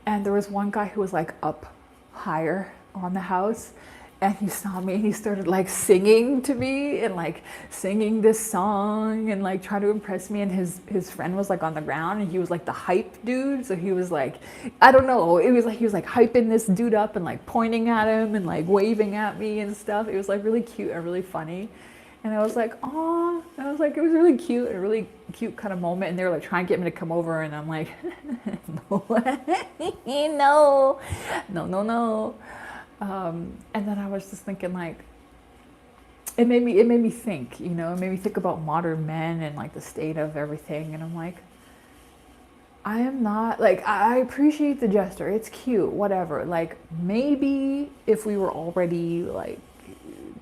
and there was one guy who was like up higher on the house, And he saw me and he started like singing to me and like singing this song and like trying to impress me. And his friend was like on the ground and he was like the hype dude. So he was like, I don't know, it was like he was like hyping this dude up and like pointing at him and like waving at me and stuff. It was like really cute and really funny. And I was like, oh, I was like, it was really cute, a really cute kind of moment. And they were like trying to get me to come over, and I'm like, no, no. And then I was just thinking, like, it made me think, you know, it made me think about modern men and like the state of everything. And I'm like, I am not, like, I appreciate the gesture, it's cute, whatever. Like, maybe if we were already like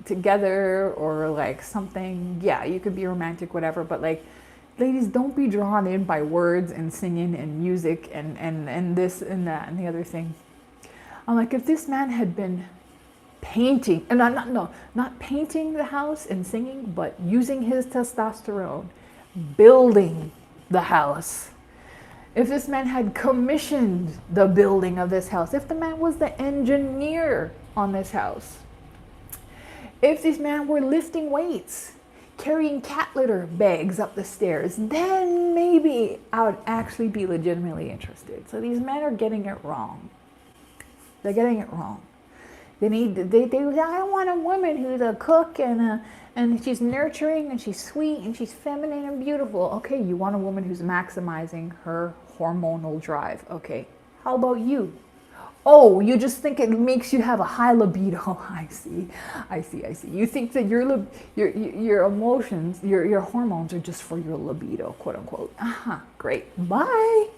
together or like something, yeah, you could be romantic, whatever. But like, ladies, don't be drawn in by words and singing and music and this and that and the other thing. I'm like, if this man had been painting, and not painting the house and singing, but using his testosterone, building the house. If this man had commissioned the building of this house, if the man was the engineer on this house, if this man were lifting weights, carrying cat litter bags up the stairs, then maybe I would actually be legitimately interested. So these men are getting it wrong. They're getting it wrong. They I want a woman who's a cook and she's nurturing and she's sweet and she's feminine and beautiful. Okay, you want a woman who's maximizing her hormonal drive. Okay, how about you? Oh, you just think it makes you have a high libido. I see. You think that your emotions, your hormones are just for your libido, quote unquote. Great. Bye.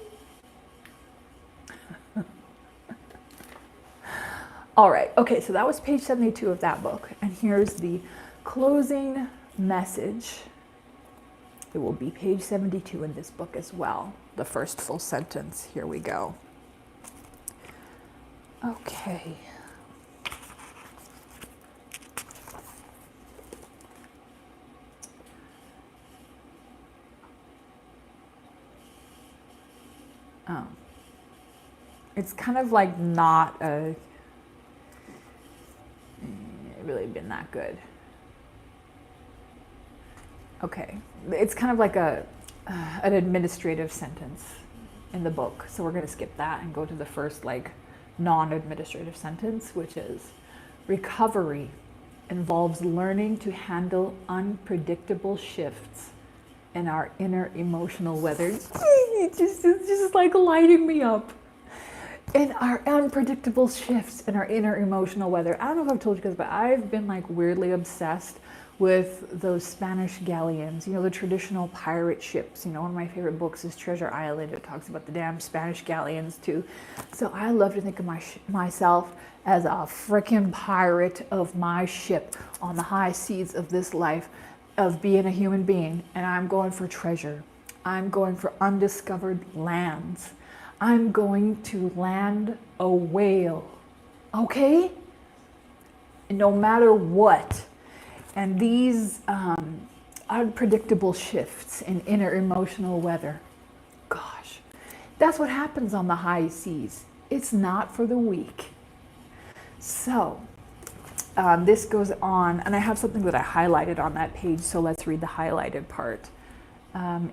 All right. Okay, so that was page 72 of that book. And here's the closing message. It will be page 72 in this book as well. The first full sentence. Here we go. Okay. It's kind of like not really been that good. Okay. It's kind of like an administrative sentence in the book. So we're going to skip that and go to the first like non-administrative sentence, which is recovery involves learning to handle unpredictable shifts in our inner emotional weather. It's just like lighting me up. In our unpredictable shifts in our inner emotional weather. I don't know if I've told you guys, but I've been like weirdly obsessed with those Spanish galleons, you know, the traditional pirate ships. You know, one of my favorite books is Treasure Island. It talks about the damn Spanish galleons too. So I love to think of myself as a freaking pirate of my ship on the high seas of this life, of being a human being. And I'm going for treasure. I'm going for undiscovered lands. I'm going to land a whale, okay? No matter what. And these unpredictable shifts in inner emotional weather, gosh, that's what happens on the high seas. It's not for the weak. So this goes on, and I have something that I highlighted on that page, so let's read the highlighted part.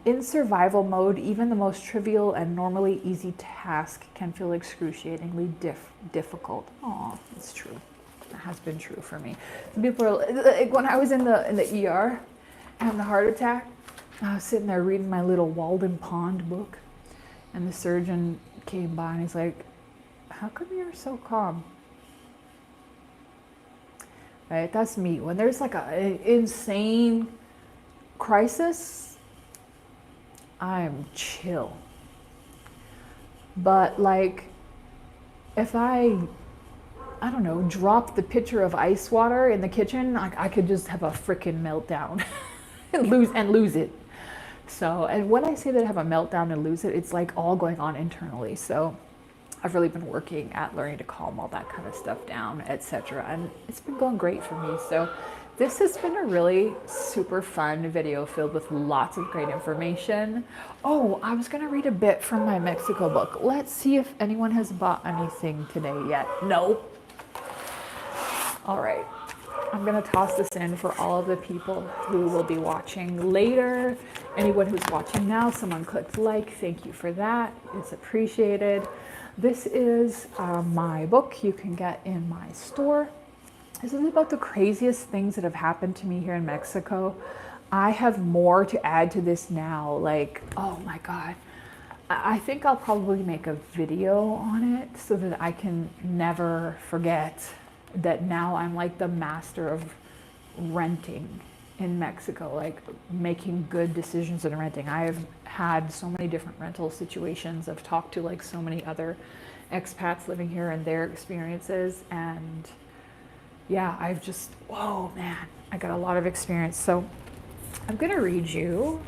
In survival mode, even the most trivial and normally easy task can feel excruciatingly difficult. Oh, it's true. It has been true for me. Some people are like, when I was in the ER having a heart attack, I was sitting there reading my little Walden Pond book, and the surgeon came by and he's like, "How come you're so calm?" Right? That's me. When there's like an insane crisis, I'm chill. But like, if I don't know, drop the pitcher of ice water in the kitchen, I could just have a freaking meltdown and lose it. So, and when I say that I have a meltdown and lose it, it's like all going on internally. So I've really been working at learning to calm all that kind of stuff down, etc. And it's been going great for me. So this has been a really super fun video filled with lots of great information. Oh, I was going to read a bit from my Mexico book. Let's see if anyone has bought anything today yet. No. All right. I'm going to toss this in for all of the people who will be watching later. Anyone who's watching now, someone clicked like. Thank you for that. It's appreciated. This is my book you can get in my store. This is about the craziest things that have happened to me here in Mexico. I have more to add to this now. Like, oh my God. I think I'll probably make a video on it so that I can never forget that now I'm like the master of renting in Mexico, like making good decisions in renting. I have had so many different rental situations. I've talked to like so many other expats living here and their experiences. And yeah, I've just, whoa, man, I got a lot of experience. So I'm going to read you.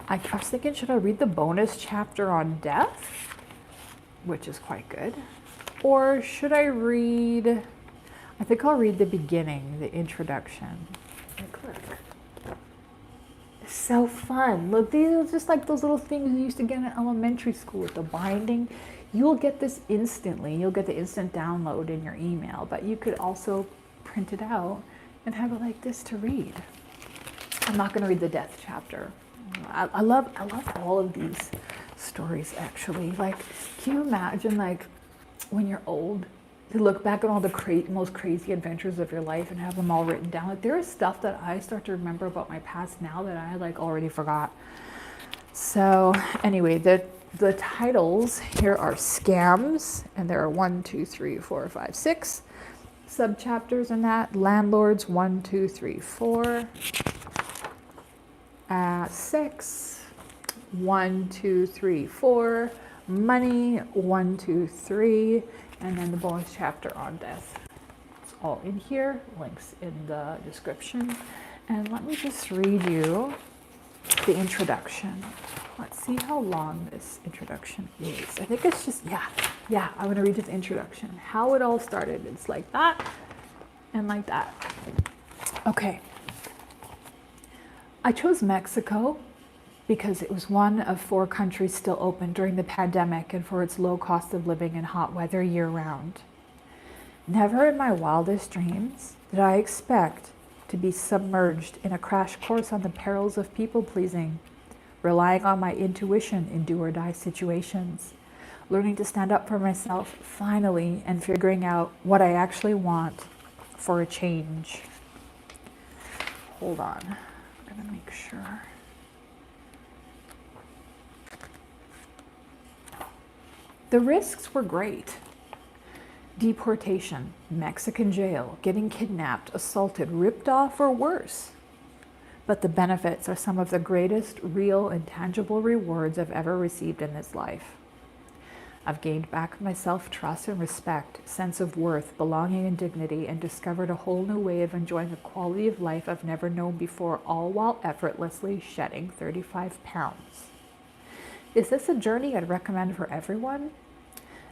I was thinking, should I read the bonus chapter on death, which is quite good? Or should I read, I think I'll read the beginning, the introduction. Like, look. It's so fun. Look, these are just like those little things you used to get in elementary school with the binding. You'll get this instantly. You'll get the instant download in your email, but you could also print it out and have it like this to read. I'm not going to read the death chapter. I love all of these stories, actually. Like, can you imagine, like, when you're old, to look back on all the most crazy adventures of your life and have them all written down? Like, there is stuff that I start to remember about my past now that I, like, already forgot. So, anyway, the titles here are Scams, and there are 1, 2, 3, 4, 5, 6 subchapters in that. Landlords, 1, 2, 3, 4. 6, 1, 2, 3, 4, money, 1, 2, 3, and then the bonus chapter on death. It's all in here, links in the description. And let me just read you the introduction. Let's see how long this introduction is. I think it's just, yeah, I'm gonna read you the introduction. How it all started. It's like that and like that. Okay. I chose Mexico because it was one of 4 countries still open during the pandemic and for its low cost of living and hot weather year-round. Never in my wildest dreams did I expect to be submerged in a crash course on the perils of people-pleasing, relying on my intuition in do-or-die situations, learning to stand up for myself finally, and figuring out what I actually want for a change. Hold on. I'm gonna make sure. The risks were great. Deportation, Mexican jail, getting kidnapped, assaulted, ripped off, or worse. But the benefits are some of the greatest real and tangible rewards I've ever received in this life. I've gained back my self-trust and respect, sense of worth, belonging and dignity, and discovered a whole new way of enjoying a quality of life I've never known before, all while effortlessly shedding 35 pounds. Is this a journey I'd recommend for everyone?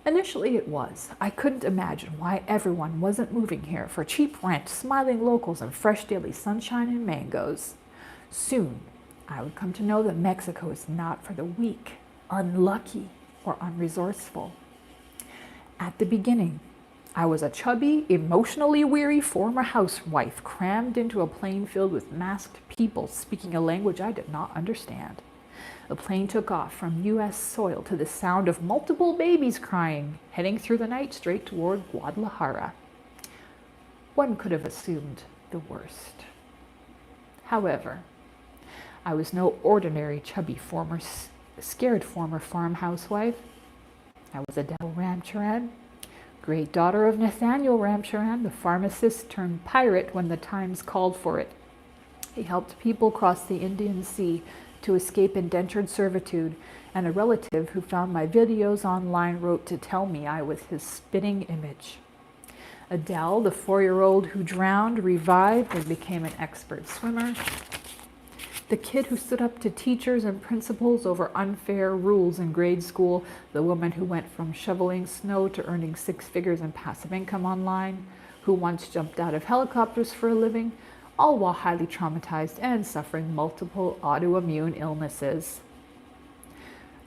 Initially it was. I couldn't imagine why everyone wasn't moving here for cheap rent, smiling locals, and fresh daily sunshine and mangoes. Soon, I would come to know that Mexico is not for the weak, unlucky, or unresourceful. At the beginning, I was a chubby, emotionally weary former housewife crammed into a plane filled with masked people speaking a language I did not understand. The plane took off from U.S. soil to the sound of multiple babies crying, heading through the night straight toward Guadalajara. One could have assumed the worst. However, I was no ordinary chubby scared former farm housewife. I was Adelle Ramcharan, great daughter of Nathaniel Ramcharan, the pharmacist turned pirate when the times called for it. He helped people cross the Indian Sea to escape indentured servitude, and a relative who found my videos online wrote to tell me I was his spitting image. Adele, the 4-year-old who drowned, revived and became an expert swimmer. The kid who stood up to teachers and principals over unfair rules in grade school, the woman who went from shoveling snow to earning 6 figures in passive income online, who once jumped out of helicopters for a living, all while highly traumatized and suffering multiple autoimmune illnesses.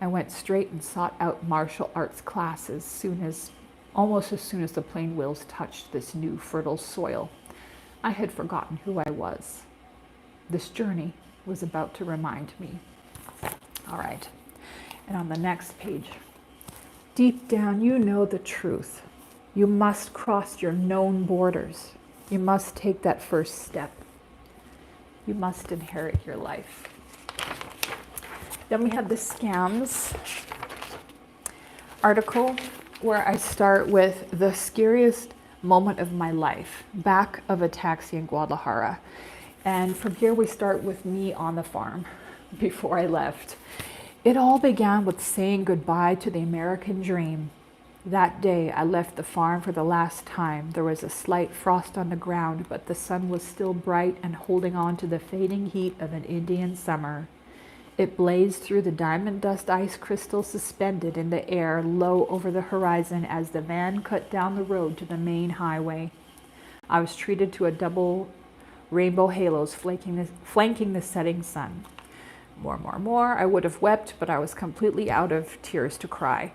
I went straight and sought out martial arts classes soon as almost as soon as the plane wheels touched this new fertile soil. I had forgotten who I was. This journey was about to remind me. All right, and on the next page, deep down you know the truth. You must cross your known borders. You must take that first step. You must inherit your life. Then we have the scams article, where I start with the scariest moment of my life, back of a taxi in Guadalajara. And from here we start with me on the farm before I left. It all began with saying goodbye to the American dream. That day I left the farm for the last time. There was a slight frost on the ground, but the sun was still bright and holding on to the fading heat of an Indian summer. It blazed through the diamond dust ice crystals suspended in the air low over the horizon as the van cut down the road to the main highway. I was treated to a double rainbow halos flanking the setting sun. More. I would have wept, but I was completely out of tears to cry.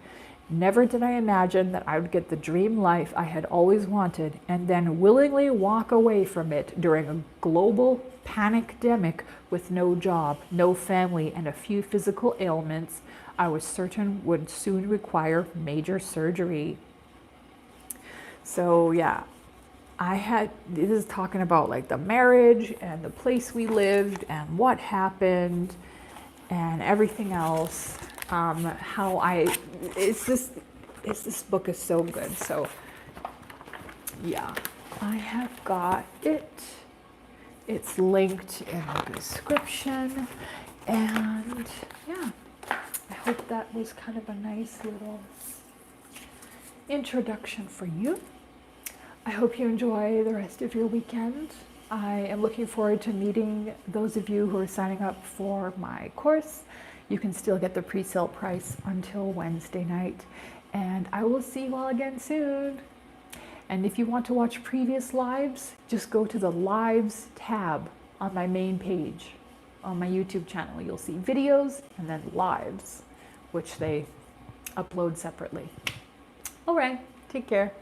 Never did I imagine that I would get the dream life I had always wanted and then willingly walk away from it during a global panicdemic with no job, no family, and a few physical ailments I was certain would soon require major surgery. So yeah, this is talking about like the marriage and the place we lived and what happened and everything else. This book is so good. So yeah, I have got it. It's linked in the description. And yeah, I hope that was kind of a nice little introduction for you. I hope you enjoy the rest of your weekend. I am looking forward to meeting those of you who are signing up for my course. You can still get the pre-sale price until Wednesday night. And I will see you all again soon. And if you want to watch previous lives, just go to the Lives tab on my main page on my YouTube channel. You'll see videos and then lives, which they upload separately. All right, take care.